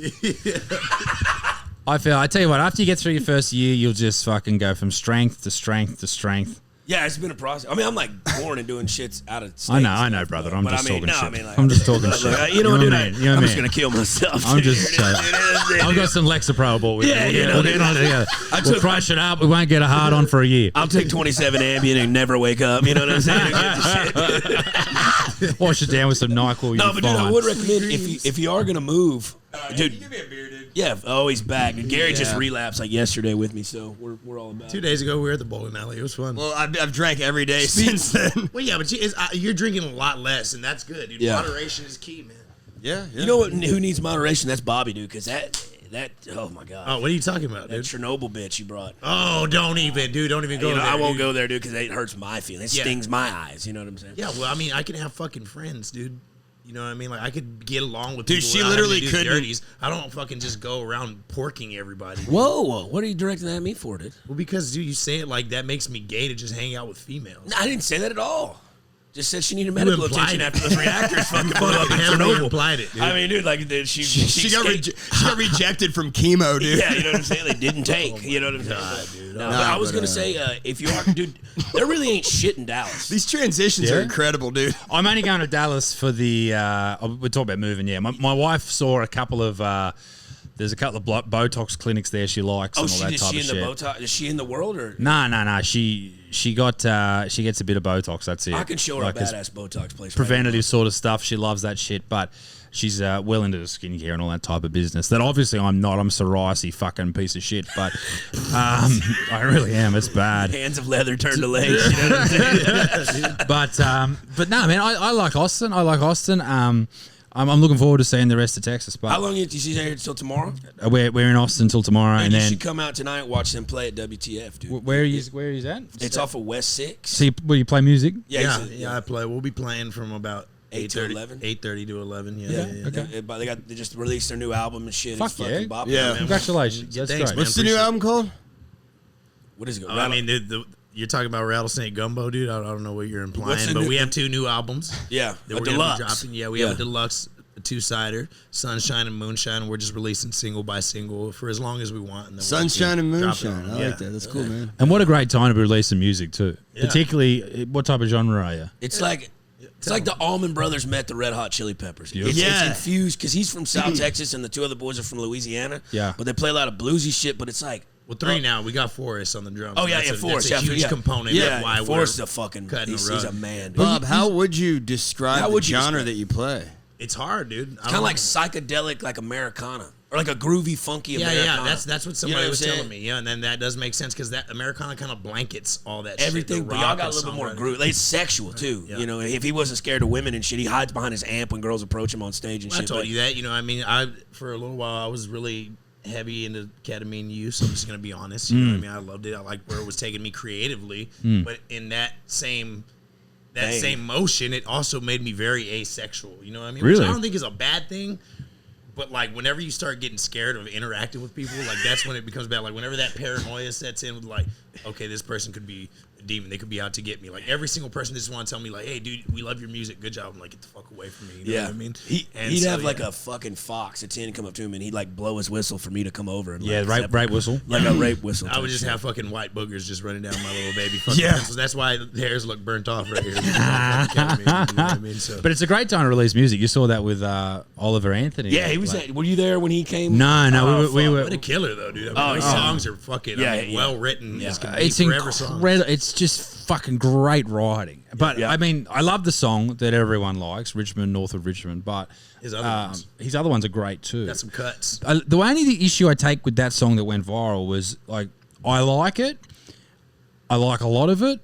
I tell you what, after you get through your first year, you'll just fucking go from strength to strength to strength. Yeah, it's been a process. I mean, I'm like born and doing shits out of state. I know, brother. I'm But just talking shit. I mean, like, I'm just talking shit. You know what, dude? I mean? You know what I'm I just mean? gonna kill myself. I'm dude. just. I've got some Lexapro, but Yeah, we'll get on it together. We'll crush it up. We won't get a hard on for a year. I'll take 27 Ambien and never wake up. You know what I'm saying? Get the shit. Wash it down with some NyQuil. No, but dude, I fine. would recommend if you are gonna move, dude. Give me a beer, dude. Yeah, oh, he's back. And Gary just Yeah. relapsed like yesterday with me, so we're all about 2 it. days ago, we were at the bowling alley. It was fun. Well, I've drank every day since then. Well, yeah, but you're drinking a lot less, and that's good, dude. Yeah. Moderation is key, man. Yeah. You know what? Who needs moderation? That's Bobby, dude. Because that. Oh my god. Oh, what are you talking about, That dude? Chernobyl bitch you brought. Oh, don't even go You there. know, I won't dude. go there, dude, because it hurts my feelings. It Yeah. stings my eyes. You know what I'm saying? Yeah, well, I mean, I can have fucking friends, dude. You know what I mean? Like, I could get along with Dude, people she without having literally to do couldn't- dirties. I don't fucking just go around porking everybody. Whoa, what are you directing that at me for, dude? Well, because, dude, you say it like that makes me gay to just hang out with females. No, I didn't say that at all. Just said she needed medical implied attention it. after those reactors fucking blew up in Heavily Chernobyl. implied it, dude. I mean, dude, like She got rejected from chemo, dude. Yeah, you know what I'm saying? They didn't take. You know what I'm saying? God, dude. No, but I was gonna say, if you are, dude, there really ain't shit in Dallas. These transitions are incredible, dude. I'm only going to Dallas for the. We're talking about moving. Yeah, my wife saw a couple of. There's a couple of Botox clinics there she likes and all that is type she of in shit. the Botox? Is she in the world or? No. She gets a bit of Botox. That's it. I can show her Like a this badass Botox place. preventative sort of stuff. She loves that shit, but she's well into the skincare and all that type of business. That obviously I'm not. I'm psoriasis fucking piece of shit, but I really am. It's bad. Hands of leather turned to legs. You know what I'm saying? But no, man. I like Austin. I'm looking forward to seeing the rest of Texas. But How long you see here until tomorrow? we're in Austin till tomorrow, Man, and you then should come out tonight and watch them play at WTF, dude. where are you at? It's off of West 6. So you play music? Yeah, I play. We'll be playing from about 8 to 11? 8:30 to 11. Yeah. Okay. They just released their new album and shit. Fuck It's fucking yeah. bopping, Yeah. man. Congratulations. That's Thanks, great. man. What's the new Appreciate album called? What is it? I mean, you're talking about Rattlesnake Gumbo, dude. I don't know what you're What's implying, the but new- we have 2 new albums. yeah, that a we're gonna be deluxe. dropping. Yeah, we have a deluxe, a 2-sider, Sunshine and Moonshine. We're just releasing single by single for as long as we want. And then we'll Sunshine and drop it Moonshine. on. I like that. That's cool, man. And what a great time to be releasing music too. Yeah. Particularly, what type of genre are you? It's like the Allman Brothers met the Red Hot Chili Peppers. It's Yeah. infused because he's from South Texas and the 2 other boys are from Louisiana. Yeah. But they play a lot of bluesy shit. But it's like, Well, 3 now. We got Forrest on the drums. oh yeah, That's Forrest. That's a huge yeah. component Yeah, of why Forrest we're is a fucking. cutting the He's rug. a man. Dude. Bob, how would you describe How the would you genre describe- that you play? It's hard, dude. Kind of like psychedelic, like Americana, or like a groovy, funky Americana. That's what somebody You know what was I'm telling saying? me. Yeah, and then that does make sense because that Americana kind of blankets all that shit. Everything, the but y'all rock got a and little bit more songwriting. groove. Like, it's sexual too. Yeah. You know, if he wasn't scared of women and shit, he hides behind his amp when girls approach him on stage and I shit. told but- you that. You know, I mean, for a little while I was really heavy into ketamine use. I'm just gonna be honest. You know what I mean? I loved it. I liked where it was taking me creatively, but in that same motion, it also made me very asexual. You know what I mean? Really? Which I don't think is a bad thing. But like whenever you start getting scared of interacting with people, like that's when it becomes bad. Like whenever that paranoia sets in with like, okay, this person could be demon. They could be out to get me. Like every single person just want to tell me like, hey, dude, we love your music. Good job. I'm like, get the fuck away from me. You know what I mean? He'd have like a fucking fox at 10 come up to him and he'd like blow his whistle for me to come over. And, like, rape whistle. Like a rape whistle. I would just have fucking white boogers just running down my little baby fucking pencils. That's why the hairs look burnt off right here. You know what I mean? So. But it's a great time to release music. You saw that with Oliver Anthony. Yeah, he was. Were you there when he came? No, we were. What a killer though, dude. I mean, those songs are fucking well written. Yeah. It's incredible. It's just fucking great writing. But I mean, I love the song that everyone likes, Richmond, North of Richmond. But his other ones are great too. Got some cuts. The only issue I take with that song that went viral was like, I like it. I like a lot of it.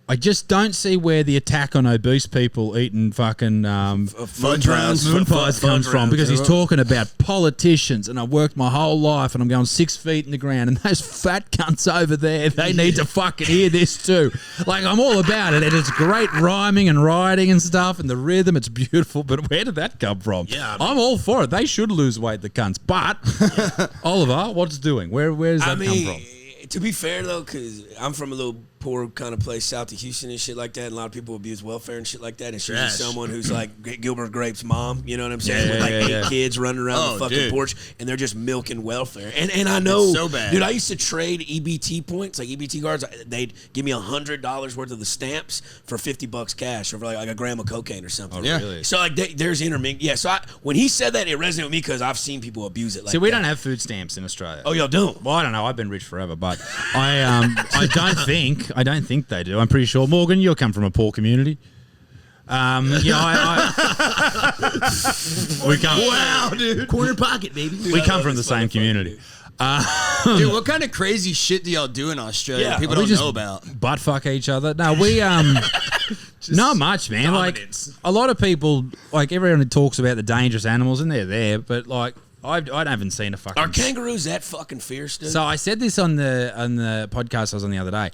I just don't see where the attack on obese people eating fucking moon pies comes from, because he's talking about politicians, and I worked my whole life and I'm going 6 feet in the ground, and those fat cunts over there, they need to fucking hear this too. Like, I'm all about it, and it's great rhyming and writing and stuff, and the rhythm, it's beautiful, but where did that come from? Yeah, I'm all for it. They should lose weight, the cunts. But, Oliver, what's doing? Where does that come from? To be fair though, because I'm from a little poor kind of place south of Houston and shit like that, and a lot of people abuse welfare and shit like that, and she's just someone who's like Gilbert Grape's mom, you know what I'm saying, with like 8 kids running around the fucking porch, and they're just milking welfare, and I know, so bad. Dude, I used to trade EBT points, like EBT cards. They'd give me $100 worth of the stamps for $50 cash, or for like a gram of cocaine or something. Oh, really? So like there's intermingling. Yeah, so when he said that, it resonated with me because I've seen people abuse it. Like, See, we don't have food stamps in Australia. Oh, y'all don't? Well, I don't know. I've been rich forever, but I don't think they do. I'm pretty sure. Morgan, you come from a poor community. We come. Wow, dude. Corner pocket, baby. We come from the same community. Dude, what kind of crazy shit do y'all do in Australia that people we don't just know about? butt fuck each other. No, we not much, man. Dominance. Like a lot of people, like everyone talks about the dangerous animals, and they're there, but like I haven't seen a fucking. Are kangaroos that fucking fierce, dude? So I said this on the podcast I was on the other day.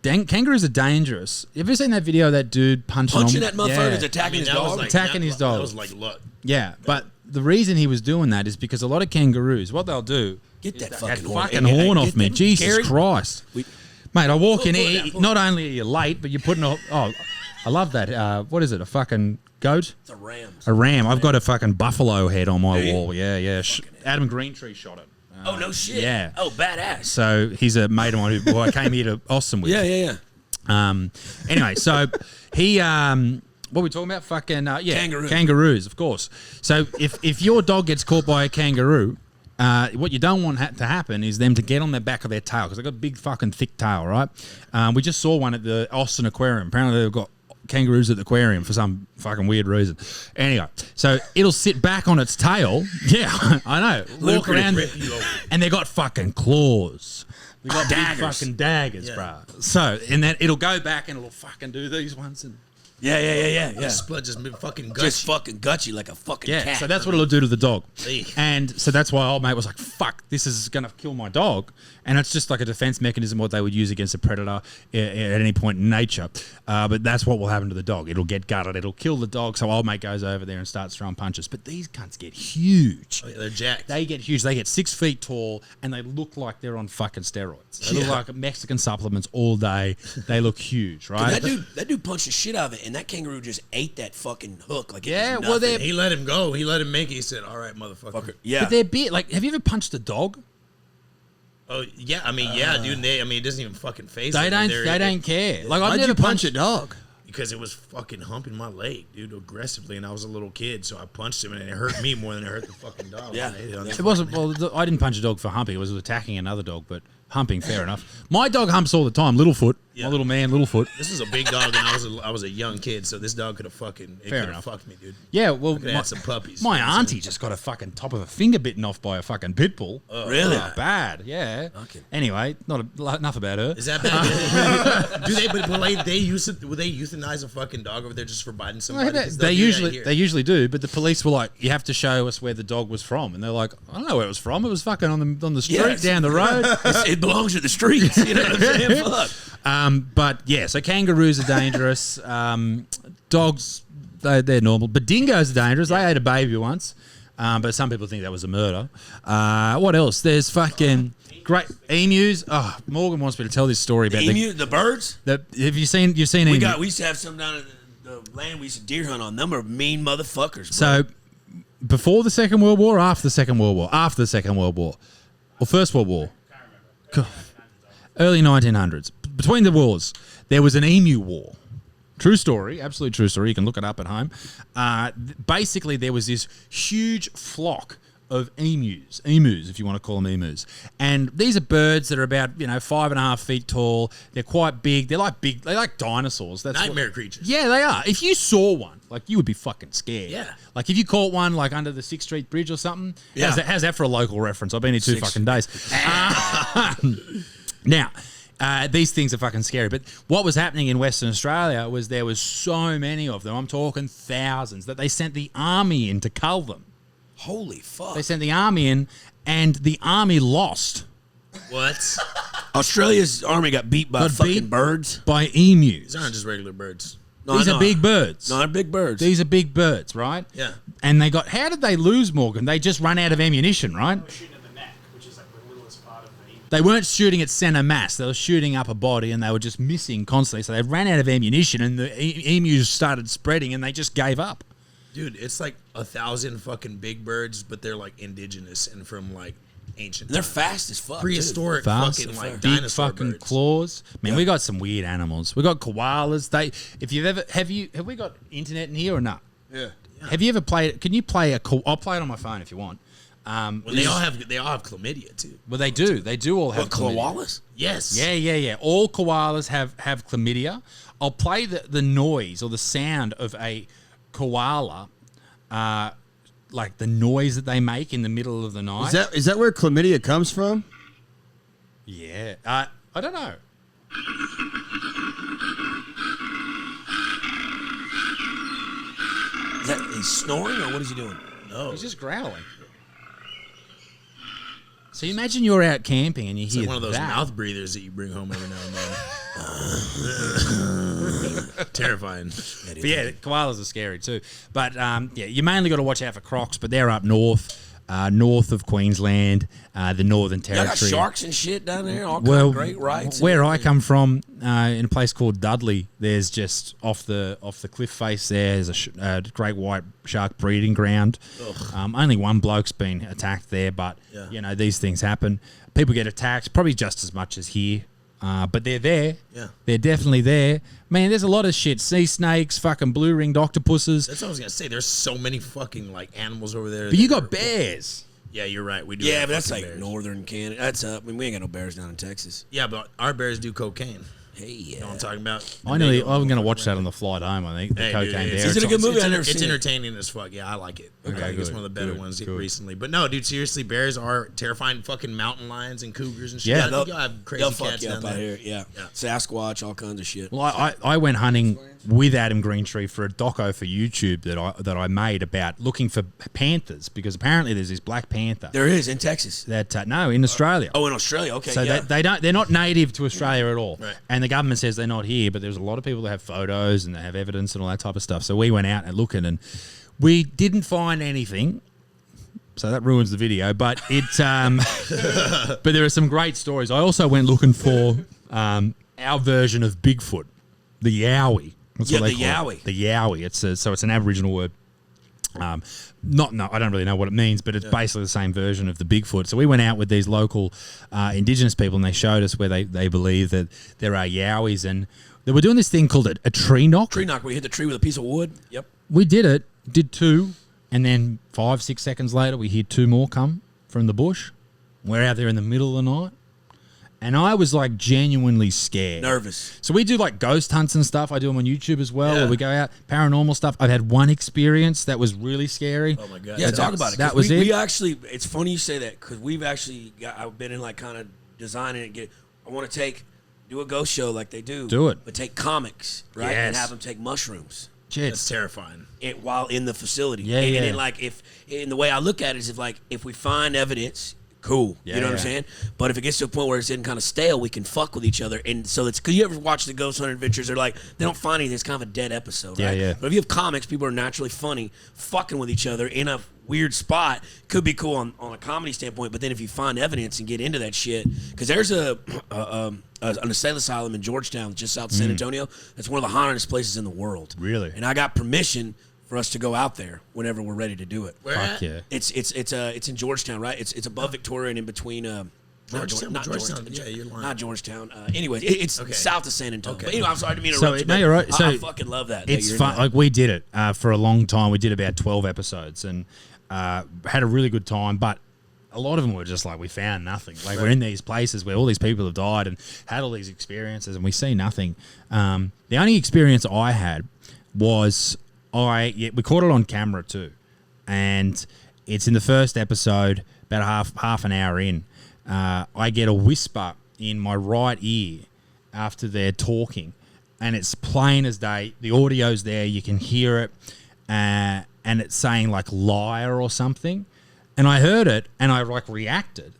Kangaroos are dangerous. Have you seen that video of that dude punching that motherfucker that's attacking his dog? Attacking his dog. That was like luck. Yeah, but the reason he was doing that is because a lot of kangaroos, what they'll do, Get that that fucking horn off me. Jesus Gary? Christ. Mate, I walk in here, not only are you late, but you're putting I love that. What is it, a fucking goat? It's a ram. A ram. I've got a fucking buffalo head on my wall. Yeah. Adam Greentree shot it. Oh, no shit. Yeah. Oh, badass. So he's a mate of mine who I came here to Austin with. Yeah. Anyway, so he what are we talking about? Fucking kangaroos, of course. So if your dog gets caught by a kangaroo, what you don't want to happen is them to get on the back of their tail, because they've got a big fucking thick tail, right? We just saw one at the Austin Aquarium. Apparently they've got kangaroos at the aquarium for some fucking weird reason. Anyway, so it'll sit back on its tail. Yeah, I know. Walk around, and they got fucking claws. They got big fucking daggers, bro. So, and then it'll go back and it'll fucking do these ones and. Yeah. Split just fucking guts. Just fucking gut you like a fucking cat. So that's what it'll do to the dog. Hey. And so that's why old mate was like, fuck, this is going to kill my dog. And it's just like a defense mechanism, what they would use against a predator at any point in nature. But that's what will happen to the dog. It'll get gutted. It'll kill the dog. So old mate goes over there and starts throwing punches. But these cunts get huge. Oh, yeah, they're jacked. They get huge. They get 6 feet tall, and they look like they're on fucking steroids. They look like Mexican supplements all day. They look huge, right? That dude punched the shit out of it, and that kangaroo just ate that fucking hook like Yeah, it was well, nothing. He let him go. He let him make it. He said, all right, motherfucker. Yeah. But they're big. Like, have you ever punched a dog? Oh, yeah. I mean, yeah, dude. It doesn't even fucking phase They them. don't care. Like, I've Why'd never you punch punched a dog? Because it was fucking humping my leg, dude, aggressively, and I was a little kid, so I punched him, and it hurt me more than it hurt the fucking dog. Yeah. It wasn't. Well, I didn't punch a dog for humping. It was attacking another dog, but humping, fair enough. My dog humps all the time. Littlefoot, my little man, Littlefoot. This is a big dog, and I was a young kid, so this dog could have fucking fucked me, dude. Yeah, well, Could have had some puppies. my auntie just got a fucking top of a finger bitten off by a fucking pit bull. Really? Oh, bad, yeah. Okay. Anyway, enough about her. Is that bad? Do they? But will they euthanize a fucking dog over there just for biting somebody? 'Cause They they'll do that here. usually do, but the police were like, "You have to show us where the dog was from," and they're like, "I don't know where it was from. It was fucking on the street down the road." It belongs to the streets. You know what I'm saying? Fuck. But yeah, so kangaroos are dangerous. Dogs, they're normal, but dingoes are dangerous. They ate a baby once, but some people think that was a murder. What else? There's fucking great emus. Oh, Morgan wants me to tell this story about emu, the birds. Have you've seen We emu? used to have some down in the land. We used to deer hunt on them. Are mean motherfuckers. Bro. So, before the Second World War, after the Second World War, after the Second World War, or First World War, early 1900s, between the wars, there was an emu war. True story, absolute true story. You can look it up at home. Basically, there was this huge flock of emus, if you want to call them emus. And these are birds that are about 5.5 feet tall. They're quite big. They're like dinosaurs. That's Nightmare creatures. Yeah, they are. If you saw one, you would be fucking scared. Yeah. Like if you caught one under the 6th Street Bridge or something. Yeah. How's that for a local reference? I've been here 2 fucking days. Now, these things are fucking scary. But what was happening in Western Australia was there was so many of them. I'm talking thousands that they sent the army in to cull them. Holy fuck! They sent the army in, and the army lost. What? Australia's army got beat by fucking birds. By emus. These aren't just regular birds. No, These are big birds. No, they're big birds. These are big birds, right? Yeah. And how did they lose, Morgan? They just run out of ammunition, right? They weren't shooting at center mass. They were shooting up a body, and they were just missing constantly. So they ran out of ammunition, and the emus started spreading, and they just gave up. Dude, it's like 1,000 fucking big birds, but they're like indigenous and from like ancient. They're times. fast as fuck. Prehistoric Fast, fucking like big dinosaur fucking birds. claws. Man, we got some weird animals. We got koalas. Have we got internet in here or not? Yeah. Have you ever played? Can you play I'll play it on my phone if you want. Well, they all have chlamydia too. Well, they do. They do all have chlamydia. koalas? Yes. Yeah. All koalas have chlamydia. I'll play the noise or the sound of a koala, like the noise that they make in the middle of the night. Is that where chlamydia comes from? Yeah. I don't know. Is that he's snoring or what is he doing? No. He's just growling. So you imagine you're out camping and you It's hear like one of those that. mouth breathers that you bring home every now and then. Terrifying. But yeah, koalas are scary too. But you mainly got to watch out for crocs, but they're up north of Queensland, the Northern Y'all got Territory. sharks and shit down there. All kind of great rights. Where I come from, in a place called Dudley, there's just off the cliff face there's a great white shark breeding ground. Only one bloke's been attacked there, but these things happen. People get attacked, probably just as much as here. But they're there. Yeah. They're definitely there. Man, there's a lot of shit. Sea snakes, fucking blue-ringed octopuses. That's what I was gonna say. There's so many fucking like animals over there. But you got bears. Yeah, you're right. We do. Yeah, have but that's fucking like bears. northern Canada. That's we ain't got no bears down in Texas. Yeah, but our bears do cocaine. Hey, You know what I'm talking about? I'm going to watch that on the flight home, I think. The Hey, cocaine dude, bear. Is it a good movie? I've never It's seen it. entertaining as fuck. Yeah, I like it. Okay, I think it's good, one of the better good, ones good. recently. But no, dude, seriously, bears are terrifying. Fucking mountain lions and cougars and shit. Yeah, I think y'all have crazy they'll fuck cats you down up out there. here. Yeah. Sasquatch, all kinds of shit. Well, I went hunting with Adam Greentree for a doco for YouTube that I made about looking for panthers, because apparently there's this black panther There is in Texas. that no, in Australia. Oh, in Australia. Okay. So yeah. they're not native to Australia at all. Right. And the government says they're not here, but there's a lot of people that have photos and they have evidence and all that type of stuff. So we went out and looking, and we didn't find anything. So that ruins the video, but but there are some great stories. I also went looking for our version of Bigfoot, the Yowie. That's Yeah, what they the call it. Yowie. The Yowie. So it's an Aboriginal word. I don't really know what it means, but it's basically the same version of the Bigfoot. So we went out with these local Indigenous people, and they showed us where they believe that there are Yowies, and they were doing this thing called a tree knock. Tree knock where you hit the tree with a piece of wood. Yep. We did two, and then 5-6 seconds later, we heard two more come from the bush. We're out there in the middle of the night, and I was like genuinely scared. Nervous. So we do like ghost hunts and stuff. I do them on YouTube as well, Yeah. where we go out, paranormal stuff. I've had one experience that was really scary. Oh my god. Yeah, talk about it. 'cause That was we it. actually, it's funny you say that, because we've actually I've been in like kind of designing it. I want to do a ghost show like they do. Do it. But take comics, right? And Yes. have them take mushrooms. That's terrifying. While in the facility. Yeah, and yeah. then like in the way I look at it is if we find evidence, cool. Yeah, you know what I'm yeah. saying? But if it gets to a point where it's getting kind of stale, we can fuck with each other. And so it's, because you ever watch the Ghost Hunter Adventures, they're like, they don't find anything. It's kind of a dead episode, Yeah, right? yeah. But if you have comics, people are naturally funny, fucking with each other in a weird spot, could be cool on a comedy standpoint. But then if you find evidence and get into that shit, because there's an insane asylum in Georgetown, just south of San Antonio, that's one of the hauntedest places in the world. Really? And I got permission for us to go out there whenever we're ready to do it. Where Fuck at? yeah. It's in Georgetown, right? It's above Victoria and in between. Georgetown. Not Georgetown. Georgetown. Yeah, you're lying. Not Georgetown. Anyways, it's Okay. south of San Antonio. Okay. But anyway, I'm sorry to interrupt So, you. no, but you're right. I So, fucking love that. It's you're fun. not- Like, we did it for a long time. We did about 12 episodes and had a really good time. But a lot of them were just like, we found nothing. Like, we're in these places where all these people have died and had all these experiences, and we see nothing. The only experience I had was we caught it on camera too, and it's in the first episode, about half an hour in. I get a whisper in my right ear after they're talking, and it's plain as day. The audio's there, you can hear it, and it's saying like liar or something. And I heard it, and I like reacted,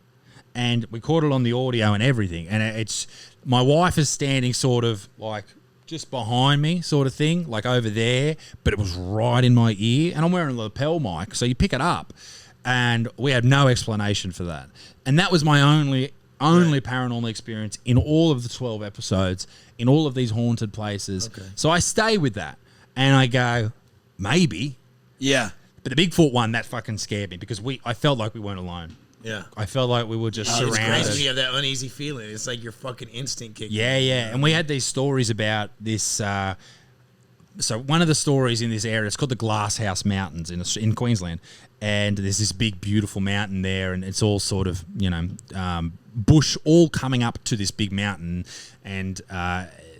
and we caught it on the audio and everything. And it's my wife is standing sort of like just behind me, sort of thing, like over there, but it was right in my ear, and I'm wearing a lapel mic, so you pick it up. And we had no explanation for that. And that was my only paranormal experience in all of the 12 episodes, in all of these haunted places. Okay. So I stay with that. And I go, maybe. yeah. But the Bigfoot one, that fucking scared me because I felt like we weren't alone. Yeah. I felt like we were just It's crazy when surrounded. you have that uneasy feeling. It's like your fucking instinct kicking. Yeah, yeah. And we had these stories about this. So one of the stories in this area, it's called the Glass House Mountains in Queensland. And there's this big, beautiful mountain there. And it's all sort of, bush all coming up to this big mountain. And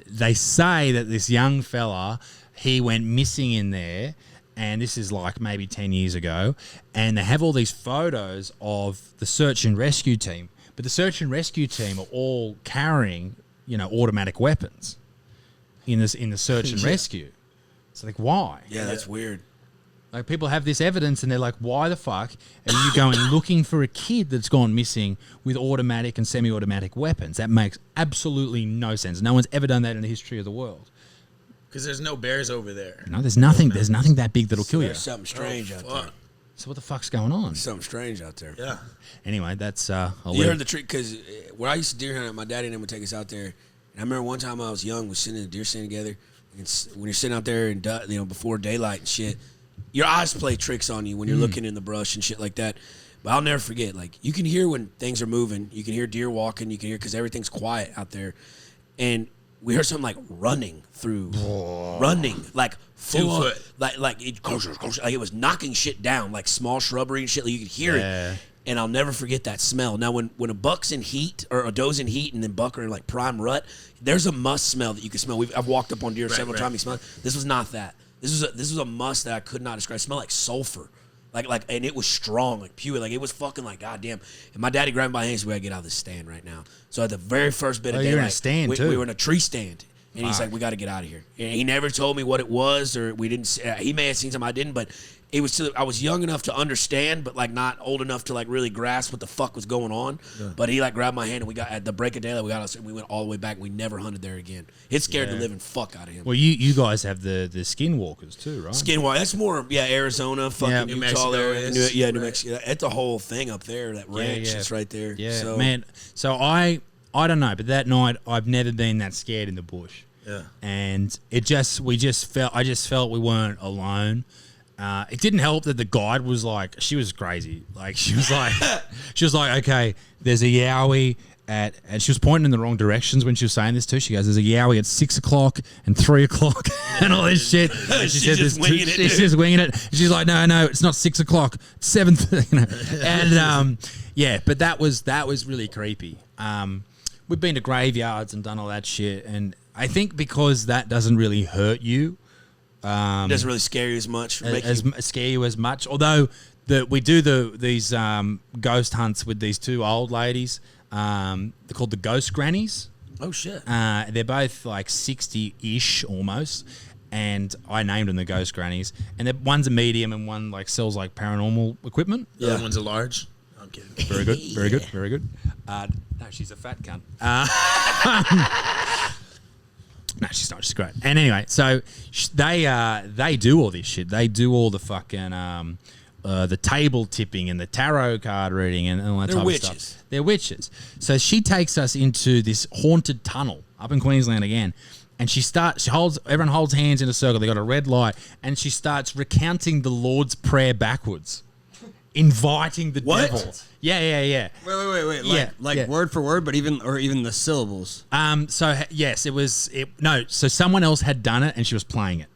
they say that this young fella, he went missing in there. And this is like maybe 10 years ago. And they have all these photos of the search and rescue team. But the search and rescue team are all carrying, automatic weapons in the search and rescue. It's like, why? Yeah, that's weird. Like, people have this evidence and they're like, why the fuck are you going looking for a kid that's gone missing with automatic and semi-automatic weapons? That makes absolutely no sense. No one's ever done that in the history of the world. Because there's no bears over there. No, there's nothing that big that'll kill you. There's something strange out there. So what the fuck's going on? Something strange out there. Yeah. Anyway, that's You heard the trick, because when I used to deer hunt, my daddy and them would take us out there. And I remember one time I was young, we're sitting in a deer stand together. And when you're sitting out there and before daylight and shit, your eyes play tricks on you when you're looking in the brush and shit like that. But I'll never forget, like, you can hear when things are moving. You can hear deer walking. You can hear, because everything's quiet out there. And we heard something like running, like full on, 2 foot. like it was knocking shit down, like small shrubbery and shit. Like you could hear it. And I'll never forget that smell. Now, when a buck's in heat, or a doe's in heat, and then buck are in like prime rut, there's a must smell that you can smell. I've walked up on deer several times. You smell it. This was not that. This was a must that I could not describe. It smelled like sulfur, and it was strong, like pure, like it was fucking like goddamn. And my daddy grabbed my hand and said, "We gotta get out of this stand right now." So at the very first bit of daylight, you're in a stand too. we were in a tree stand. And he's like, "We got to get out of here." And he never told me what it was, or we didn't. He may have seen something I didn't, but it was. I was young enough to understand, but like not old enough to like really grasp what the fuck was going on. Yeah. But he like grabbed my hand, and we got at the break of daylight. We got us, and we went all the way back. And we never hunted there again. It scared the living fuck out of him. Well, you guys have the skinwalkers too, right? Skinwalker. That's more Arizona, fucking New Utah Mexico there. is. New Mexico. It's a whole thing up there. That ranch that's right there. Yeah, so, man. So I don't know, but that night I've never been that scared in the bush. Yeah. And I just felt we weren't alone. It didn't help that the guide was like, she was crazy. Like she was like, okay, there's a yowie and she was pointing in the wrong directions when she was saying this too. She goes, there's a yowie at 6 o'clock and 3 o'clock and all this shit. And she said, she's just winging it. And she's like, no, it's not 6 o'clock, it's 7:30. And but that was really creepy. We've been to graveyards and done all that shit, and I think because that doesn't really hurt you, it doesn't really scare you as much. Scare you as much. Although we do these ghost hunts with these two old ladies. They're called the Ghost Grannies. Oh shit! They're both like 60-ish almost, and I named them the Ghost Grannies. And one's a medium, and one like sells like paranormal equipment. The other one's a large. I'm kidding. Very good, very good, very good. No, she's a fat cunt. No, she's not. She's great. And anyway, so they do all this shit. They do all the fucking the table tipping and the tarot card reading and all that type of stuff. They're witches. So she takes us into this haunted tunnel up in Queensland again. And everyone holds hands in a circle. They got a red light, and she starts recounting the Lord's Prayer backwards, inviting the devil. Yeah. Wait. Like word for word, but even the syllables. So someone else had done it, and she was playing it.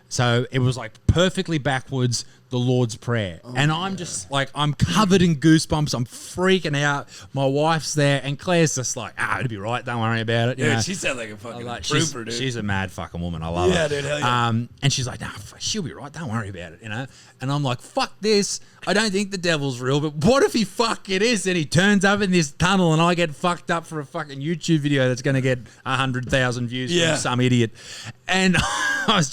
So it was like perfectly backwards, the Lord's Prayer. And I'm just like, I'm covered in goosebumps. I'm freaking out. My wife's there, and Claire's just like, it'll be right. Don't worry about it. Dude, she sounds like a fucking trooper, dude. She's a mad fucking woman. I love her. Yeah, dude, hell yeah. And she's like, she'll be right. Don't worry about it, And I'm like, fuck this. I don't think the devil's real, but what if he fucking is? And he turns up in this tunnel, and I get fucked up for a fucking YouTube video that's going to get 100,000 views from some idiot. And I was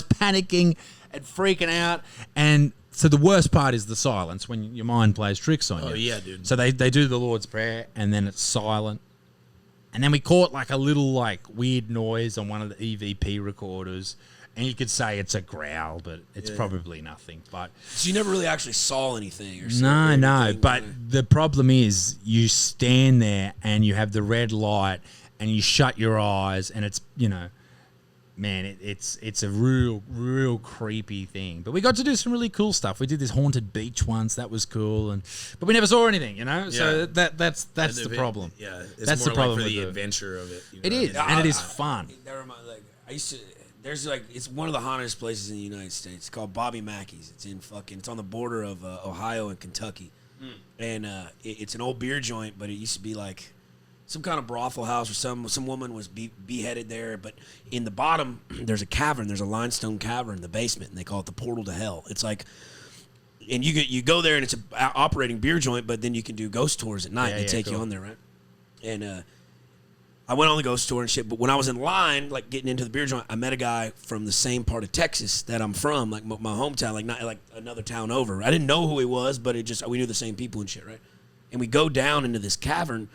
panicking and freaking out. And so the worst part is the silence when your mind plays tricks on you. Oh, yeah, dude. So they do the Lord's Prayer, and then it's silent. And then we caught like a little like weird noise on one of the EVP recorders. And you could say it's a growl, but it's probably nothing. But so you never really actually saw anything or something? No. But the problem is you stand there and you have the red light and you shut your eyes, and it's, man, it's a real creepy thing. But we got to do some really cool stuff. We did this haunted beach once. That was cool, but we never saw anything, So that's the problem. Yeah, it's that's more the problem like for with the adventure of it. It is, and it is fun. There's it's one of the hauntedest places in the United States. It's called Bobby Mackey's. It's on the border of Ohio and Kentucky, and it's an old beer joint, but it used to be like some kind of brothel house, or some woman was beheaded there. But in the bottom, there's a cavern. There's a limestone cavern in the basement, and they call it the portal to hell. It's like, and you go there, and it's an operating beer joint, but then you can do ghost tours at night. They take you on there, right? And I went on the ghost tour and shit, but when I was in line, like getting into the beer joint, I met a guy from the same part of Texas that I'm from, like my hometown, like another town over. I didn't know who he was, but we knew the same people and shit, right? And we go down into this cavern,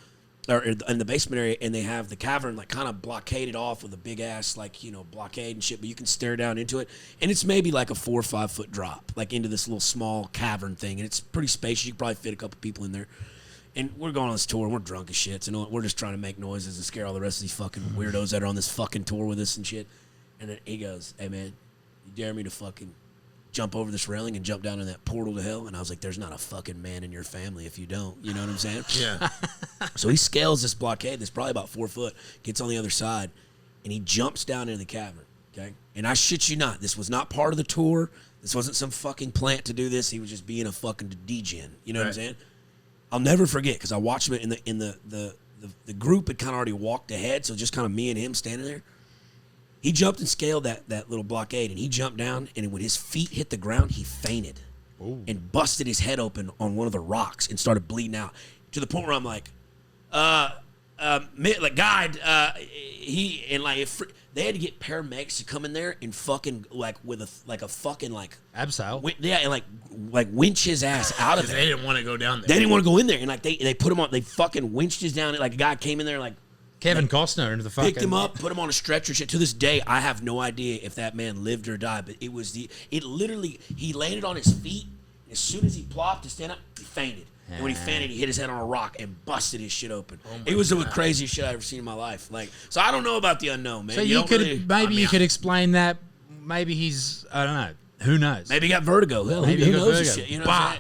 or in the basement area, and they have the cavern like kind of blockaded off with a big ass blockade and shit, but you can stare down into it, and it's maybe like a 4 or 5 foot drop, like into this little small cavern thing, and it's pretty spacious. You can probably fit a couple people in there. And we're going on this tour, and we're drunk as shit. So we're just trying to make noises and scare all the rest of these fucking weirdos that are on this fucking tour with us and shit. And then he goes, "Hey, man, you dare me to fucking jump over this railing and jump down in that portal to hell?" And I was like, "There's not a fucking man in your family if you don't." You know what I'm saying? Yeah. So he scales this blockade that's probably about 4 foot, gets on the other side, and he jumps down into the cavern, okay? And I shit you not, this was not part of the tour. This wasn't some fucking plant to do this. He was just being a fucking degen. You know what I'm saying? I'll never forget, because I watched him in the group had kind of already walked ahead, so just kind of me and him standing there. He jumped and scaled that little blockade, and he jumped down, and when his feet hit the ground, he fainted and busted his head open on one of the rocks and started bleeding out, to the point where I'm like, guide, they had to get paramedics to come in there and fucking with a fucking abseil. And winch his ass out of there. They didn't want to go down there. They didn't want to go in there, and they put him on. They fucking winched his down. Like a guy came in there, Kevin Costner into the fucking picked him up, put him on a stretcher. Shit. To this day, I have no idea if that man lived or died. But it literally, he landed on his feet. And as soon as he plopped to stand up, he fainted. And when he fainted, he hit his head on a rock and busted his shit open. It was the craziest shit I've ever seen in my life. So I don't know about the unknown, man. So you could explain that. Maybe he's, I don't know. Who knows? Maybe he got vertigo. Maybe who he got knows vertigo. Shit, you know but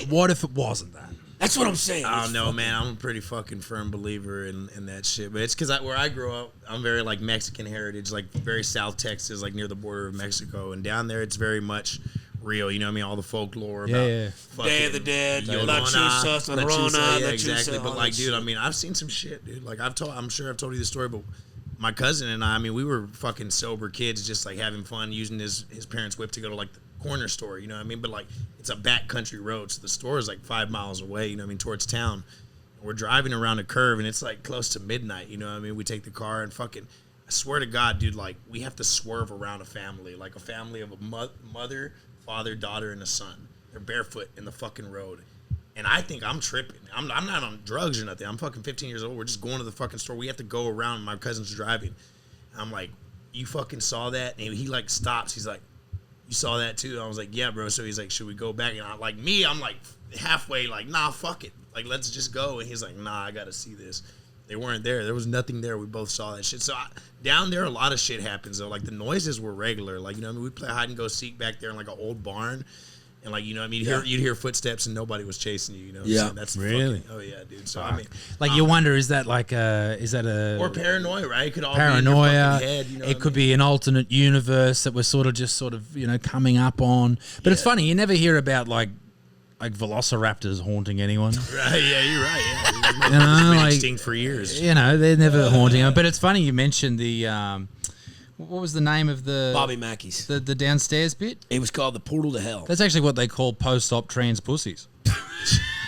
what if it wasn't that? That's what I'm saying. I don't know, man. I'm a pretty fucking firm believer in that shit. But it's because where I grew up, I'm very Mexican heritage, very South Texas, near the border of Mexico. And down there, it's very much real, you know what I mean? All the folklore about Day of the Dead, La Llorona, yeah, exactly. But dude, I mean, I've seen some shit, dude. I'm sure I've told you the story, but my cousin and I mean, we were fucking sober kids, just having fun, using his parents' whip to go to the corner store, you know what I mean? But it's a back country road, so the store is 5 miles away, you know what I mean, towards town. And we're driving around a curve, and it's close to midnight, you know what I mean? We take the car and fucking, I swear to God, dude, we have to swerve around a family, a family of a mother, father, daughter, and a son. They're barefoot in the fucking road. And I think I'm tripping. I'm not on drugs or nothing. I'm fucking 15 years old. We're just going to the fucking store. We have to go around. My cousin's driving. I'm like, you fucking saw that? And he like stops. He's like, you saw that too? I was like, yeah, bro. So he's like, should we go back? And I'm like, I'm like halfway like, nah, fuck it. Like, let's just go. And he's like, nah, I got to see this. They weren't there. There was nothing there. We both saw that shit. So down there, a lot of shit happens though. Like the noises were regular. Like, you know what I mean? We play hide and go seek back there in like an old barn. And like, you know what I mean? You'd hear footsteps and nobody was chasing you, you know? Yeah. So that's Really? fucking, oh yeah, dude. So I mean, Like you wonder, is that a or paranoia, right? It could all paranoia? be in your fucking head, you know It could be an alternate universe that we're sort of you know coming up on. But it's funny, you never hear about like velociraptors haunting anyone. Right? Yeah, you're right. Yeah, You know, been like, extinct for years. You know, they're never haunting them. But it's funny you mentioned the what was the name of the Bobby Mackey's. the downstairs bit? It was called the Portal to Hell. That's actually what they call post-op trans pussies.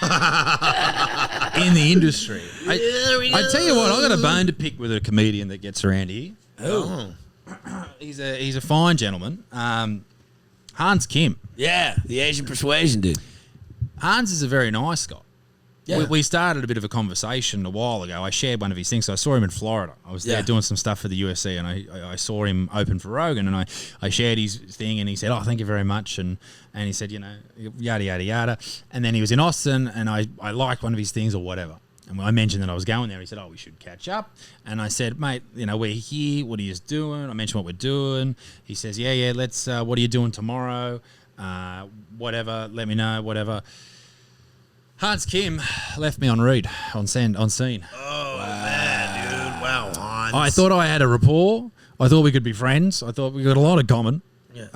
In the industry. I tell you what, I got a bone to pick with a comedian that gets around here. Oh. He's a fine gentleman. Hans Kim. Yeah, the Asian persuasion dude. Hans is a very nice guy. Yeah. We started a bit of a conversation a while ago. I shared one of his things. So I saw him in Florida. I was there doing some stuff for the UFC, and I saw him open for Rogan, and I shared his thing, and he said, "Oh, thank you very much," and he said, you know, yada yada yada. And then he was in Austin, and I liked one of his things or whatever. And when I mentioned that I was going there, he said, "Oh, we should catch up." And I said, "Mate, you know, we're here. What are you doing?" I mentioned what we're doing. He says, "Yeah, let's. What are you doing tomorrow? Whatever. Let me know. Whatever." Hans Kim left me on read, on scene. Oh, man, dude. Wow, Hans. I thought I had a rapport. I thought we could be friends. I thought we got a lot in common. Yeah.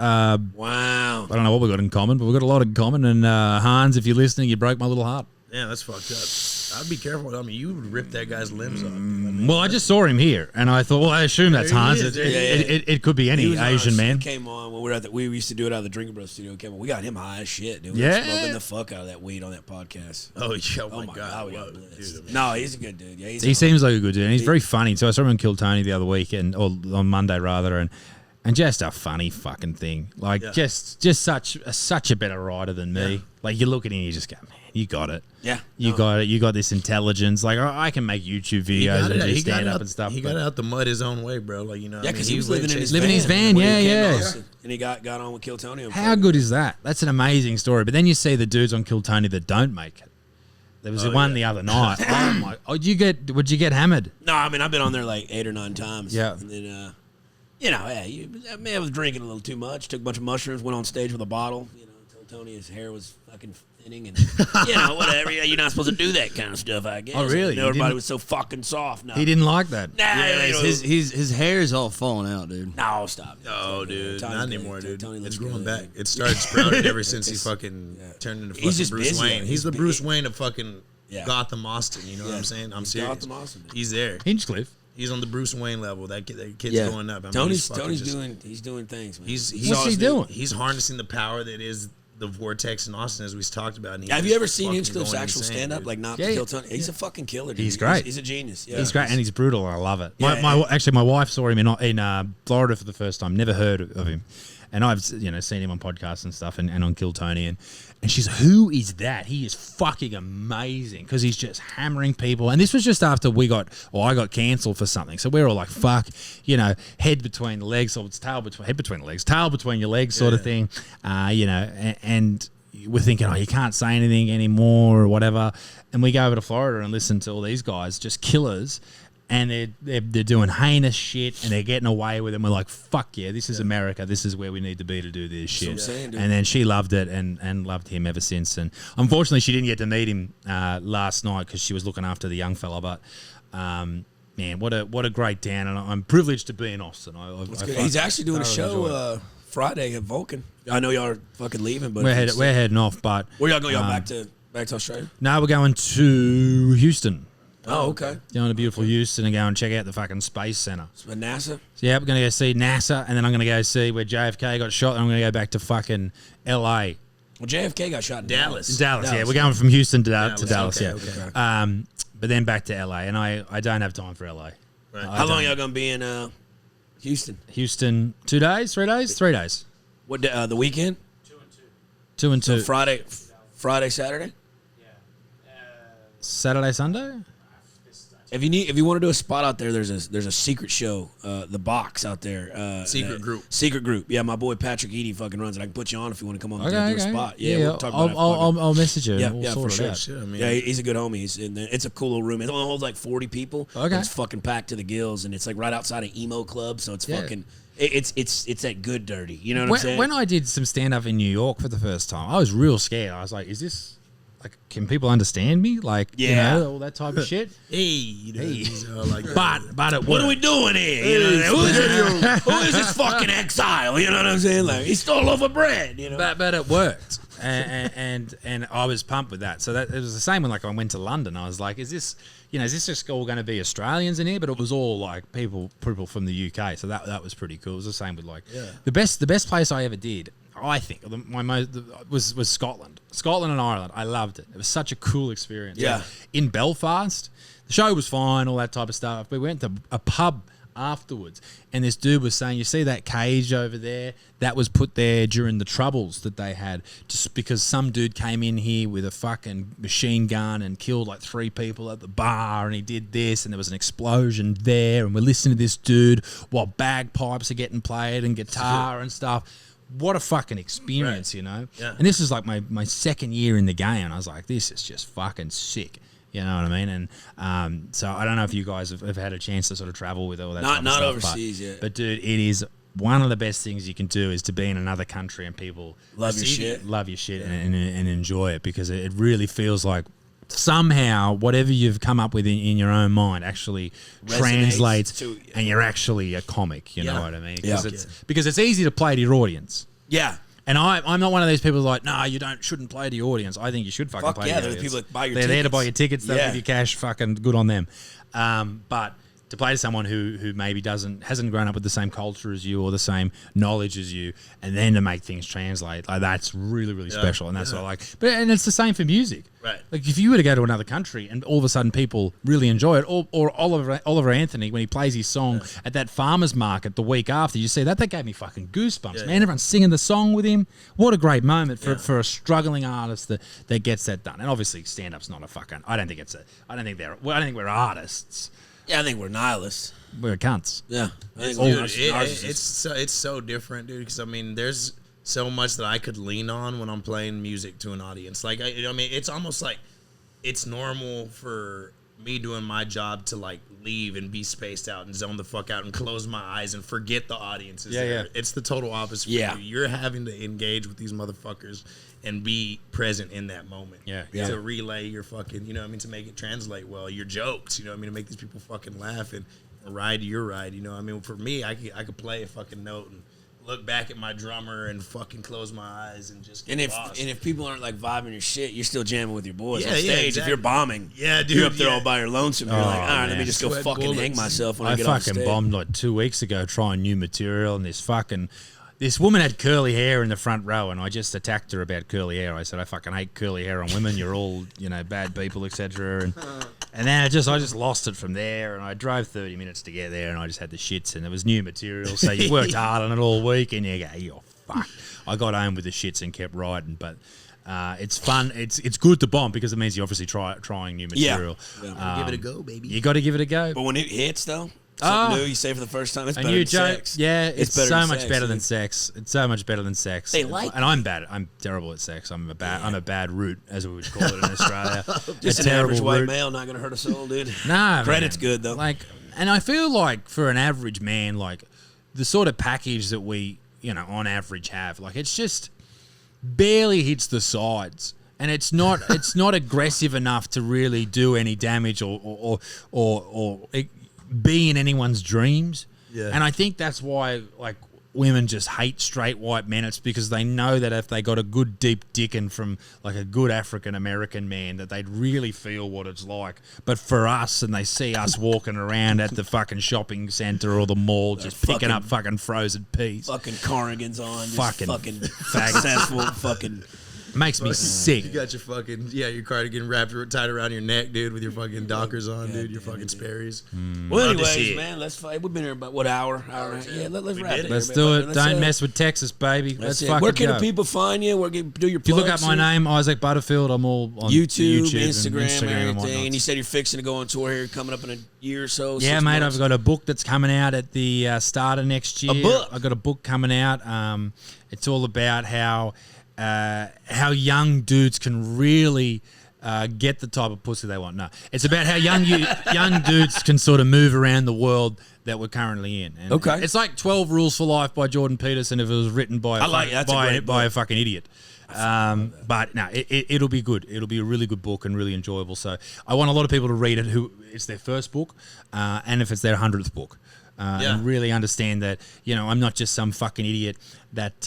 Wow. I don't know what we got in common, but we got a lot in common. And Hans, if you're listening, you broke my little heart. Yeah, that's fucked up. I'd be careful. I mean, you would rip that guy's limbs off. Dude. I mean, Well, I just saw him here, and I thought, well, I assume that's There he Hans. is. It could be He any was on Asian us. man. He came on when we used to do it out of the Drinking Bros studio. He came on. We got him high as shit, dude. We Yeah. were smoking the fuck out of that weed on that podcast. oh, yeah, Oh my god, we Whoa, got blitzed. dude. No, he's a good dude. Yeah, He seems like a good dude, and he's very funny. So I saw him in Kill Tony the other week, or on Monday rather, and just a funny fucking thing. Like just such a better writer than me. Yeah. Like you look at him, and you just go, man, you got it. Yeah. You got it. You got this intelligence. Like I can make YouTube videos and do stand up and stuff. He got out the mud his own way, bro. Like, you know, Yeah, because he was living in his Living in his van, when he yeah, came to yeah. Austin, and he got on with Kill Tony. How good is that? That's an amazing story. But then you see the dudes on Kill Tony that don't make it. There was one the other night. Oh my! Would you get hammered? No, I mean I've been on there like 8 or 9 times. Yeah. And then you know, I was drinking a little too much. Took a bunch of mushrooms. Went on stage with a bottle. You know, told Tony his hair was fucking thinning, and you know, whatever. You're not supposed to do that kind of stuff, I guess. Oh, really? You know, everybody was so fucking soft. No, He didn't like that. Nah, Yeah, you know, his hair is all falling out, dude. no, stop. No, dude, Tony's not good. anymore, dude. Tony looks It's growing good. back. It started sprouting ever since he fucking turned into fucking He's just Bruce busy. Wayne. He's the He's Bruce bu- Wayne of fucking Yeah. Gotham, Austin. You know what I'm saying? I'm serious. Gotham, Austin, dude. He's there. Hinchcliffe. He's on the Bruce Wayne level. That kid's Yeah. going up. I mean, Tony's fucking just- doing things, man. He's What's he doing? He's harnessing the power that is the vortex in Austin, as we talked about. And he's Have you just ever seen fucking Hinchcliffe's going actual insane, stand up? dude. Like not Yeah, to yeah. kill Tony. He's a fucking killer, dude. He's great. He's a genius. Yeah. He's great and he's brutal. I love it. Yeah, My wife saw him in Florida for the first time. Never heard of him, and I've seen him on podcasts and stuff and on Kill Tony and she's like, who is that? He is fucking amazing because he's just hammering people. And this was just after I got cancelled for something. So we're all like, fuck, head between the legs, or it's head between the legs, tail between your legs, sort of thing. And we're thinking, oh, you can't say anything anymore or whatever. And we go over to Florida and listen to all these guys, just killers. And they're doing heinous shit and they're getting away with it. And we're like, fuck yeah, this is America. This is where we need to be to do this shit. what I'm saying, dude. And then she loved it and loved him ever since. And unfortunately, she didn't get to meet him last night because she was looking after the young fella. But man, what a great town. And I'm privileged to be in Austin. He's actually doing a thoroughly enjoy show Friday at Vulcan. I know y'all are fucking leaving, but We're heading off. But where y'all go? Y'all back to Australia? now we're going to Houston. Oh, okay. Going to beautiful Houston and go and check out the fucking Space Center. So NASA. So yeah, we're going to go see NASA, and then I'm going to go see where JFK got shot, and I'm going to go back to fucking LA. Well, JFK got shot in Dallas. Dallas, yeah. We're going from Houston to Dallas, okay, yeah. okay. But then back to LA, and I don't have time for LA. Right. How long y'all gonna be in Houston? Houston, 2 days, 3 days? 3 days. What the weekend? 2 and 2. Friday, Saturday. Saturday, Sunday. If you want to do a spot out there, there's a secret show, the Box out there. Secret group. Secret group. Yeah, my boy Patrick Eady fucking runs it. I can put you on if you want to come on and do a Okay. spot. Yeah, we'll talk about I'll message you. Yeah, We'll yeah, sort for it sure. out. Shit, I mean, Yeah, he's a good homie. It's a cool little room. It only holds like 40 people. Okay. It's fucking packed to the gills, and it's like right outside an emo club. So it's Yeah. fucking. It's that good dirty. You know what I'm saying? When I did some stand up in New York for the first time, I was real scared. I was like, "Is this like? Can people understand me? Like, Yeah. you know, all that type of shit." hey, you know, these are like But it What are we worked. doing here? You know, who is this fucking exile? You know what I'm saying? Like he stole a loaf of bread. You know. But it worked, and I was pumped with that. So that it was the same when like I went to London. I was like, "Is this just all going to be Australians in here?" But it was all like people from the UK. So that was pretty cool. It was the same with like the best place I ever did. I think was Scotland. Scotland and Ireland. I loved it. It was such a cool experience. Yeah. In Belfast, the show was fine, all that type of stuff. We went to a pub afterwards, and this dude was saying, "You see that cage over there? That was put there during the Troubles that they had, just because some dude came in here with a fucking machine gun and killed like 3 people at the bar, and he did this, and there was an explosion there, and we're listening to this dude while bagpipes are getting played and guitar and stuff." What a fucking experience, you know? Yeah. And this was like my second year in the game, and I was like, this is just fucking sick. You know what I mean? And so I don't know if you guys have had a chance to sort of travel with all that type of Not stuff, overseas yet. But dude, it is one of the best things you can do is to be in another country and people Love your shit. and enjoy it, because it really feels like somehow whatever you've come up with in your own mind actually Resonates translates to- and you're actually a comic. You know Yeah. what I mean? Yeah. Because it's easy to play to your audience. Yeah. And I'm not one of these people who's like, no, you shouldn't play to your audience. I think you should fucking Fuck play yeah, to they're your the audience. people that buy your They're there to tickets. buy your tickets. They'll Yeah. give you cash. Fucking good on them. But to play to someone who maybe hasn't grown up with the same culture as you or the same knowledge as you, and then to make things translate, like that's really, really special. And that's what I like. And it's the same for music. Right. Like if you were to go to another country and all of a sudden people really enjoy it, or Oliver Anthony when he plays his song at that farmer's market the week after, you see that gave me fucking goosebumps, man. Everyone's singing the song with him. What a great moment for a struggling artist that gets that done. And obviously stand-up's not a fucking. I don't think we're artists. Yeah, I think we're nihilists. We're cunts. Yeah. I think Dude, we're narcissists. it's so different, dude. Because I mean, there's so much that I could lean on when I'm playing music to an audience. Like, I mean, it's almost like it's normal for me doing my job to like leave and be spaced out and zone the fuck out and close my eyes and forget the audience is there. Yeah. It's the total opposite for Yeah. you. You're having to engage with these motherfuckers and be present in that moment. Yeah. To relay your fucking, you know what I mean, to make it translate well, your jokes, you know what I mean, to make these people fucking laugh and ride your ride, you know what I mean. For me, I could play a fucking note and look back at my drummer and fucking close my eyes and just get lost. And if people aren't like vibing your shit, you're still jamming with your boys Yeah, on yeah, stage. If exactly. you're bombing, Yeah, dude, you're up there yeah. all by your lonesome. You're like, all right, let man. me just go Sweat fucking hang bullets. myself when I I get on fucking stage. bombed like 2 weeks ago trying new material, and this woman had curly hair in the front row, and I just attacked her about curly hair. I said, I fucking hate curly hair on women. You're all, bad people, etc. And then I just lost it from there, and I drove 30 minutes to get there, and I just had the shits, and it was new material, so you worked hard on it all week, and you go, you're fucked. I got home with the shits and kept riding, but it's fun. It's good to bomb because it means you're obviously trying new material. Give it a go, baby. You got to give it a go. But when it hits, though, something new you say for the first time, it's A better new than joke, sex. yeah, it's better so than much sex, better than dude. sex. It's so much better than sex. They like and I'm bad. I'm terrible at sex. I'm a bad root, as we would call it in Australia. Just an average white male, not gonna hurt a soul, dude. Nah, Credit's man. good though. Like, and I feel like for an average man, like the sort of package that we, on average have, like it's just barely hits the sides. And it's not aggressive enough to really do any damage or be in anyone's dreams. Yeah. And I think that's why like women just hate straight white men. It's because they know that if they got a good deep dickin' from like a good African American man, that they'd really feel what it's like. But for us, and they see us walking around at the fucking shopping center or the mall, just picking up fucking frozen peas. Fucking cardigans on, just Fucking fucking faggots. successful fucking Makes me sick. You got your fucking your cardigan tied around your neck, dude, with your fucking Dockers on, dude. Your fucking Sperry's. Well, anyways, man, let's fight. We've been here about what hour? Yeah, let's wrap it. Let's do it. Don't mess with Texas, baby. Let's fucking Where can go. the people find you? Where can do your If you look up plugs? my name, Isaac Butterfield, I'm all on YouTube, and Instagram, and everything. whatnot. And you said you're fixing to go on tour here coming up in a year or so. Yeah, 6 mate, months. I've got a book that's coming out at the start of next year. A book? I've got a book coming out. It's all about how young dudes can really get the type of pussy they want. No, it's about how young dudes can sort of move around the world that we're currently in. And Okay. it's like 12 Rules for Life by Jordan Peterson if it was written by a fucking idiot. But no, it'll be good. It'll be a really good book and really enjoyable. So I want a lot of people to read it who it's their first book, and if it's their 100th book. And really understand that, I'm not just some fucking idiot that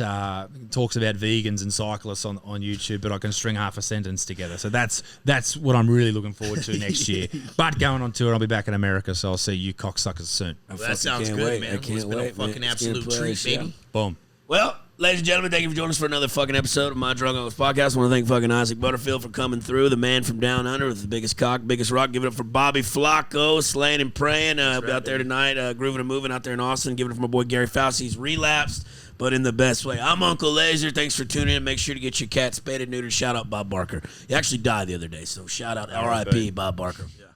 talks about vegans and cyclists on YouTube, but I can string half a sentence together. So that's what I'm really looking forward to next year. But going on tour, I'll be back in America, so I'll see you cocksuckers soon. Well, that sounds good, man. It's been a fucking absolute treat, baby. Boom. Well, ladies and gentlemen, thank you for joining us for another fucking episode of My Drunk Uncle's Podcast. I want to thank fucking Isaac Butterfield for coming through, the man from down under with the biggest cock, biggest rock. Give it up for Bobby Flaco, slaying and praying. Out there tonight, grooving and moving out there in Austin. Give it up for my boy Gary Fauci. He's relapsed, but in the best way. I'm Uncle Lazer. Thanks for tuning in. Make sure to get your cat spaded, neutered. Shout out Bob Barker. He actually died the other day, so shout out R.I.P. Bob Barker. Yeah.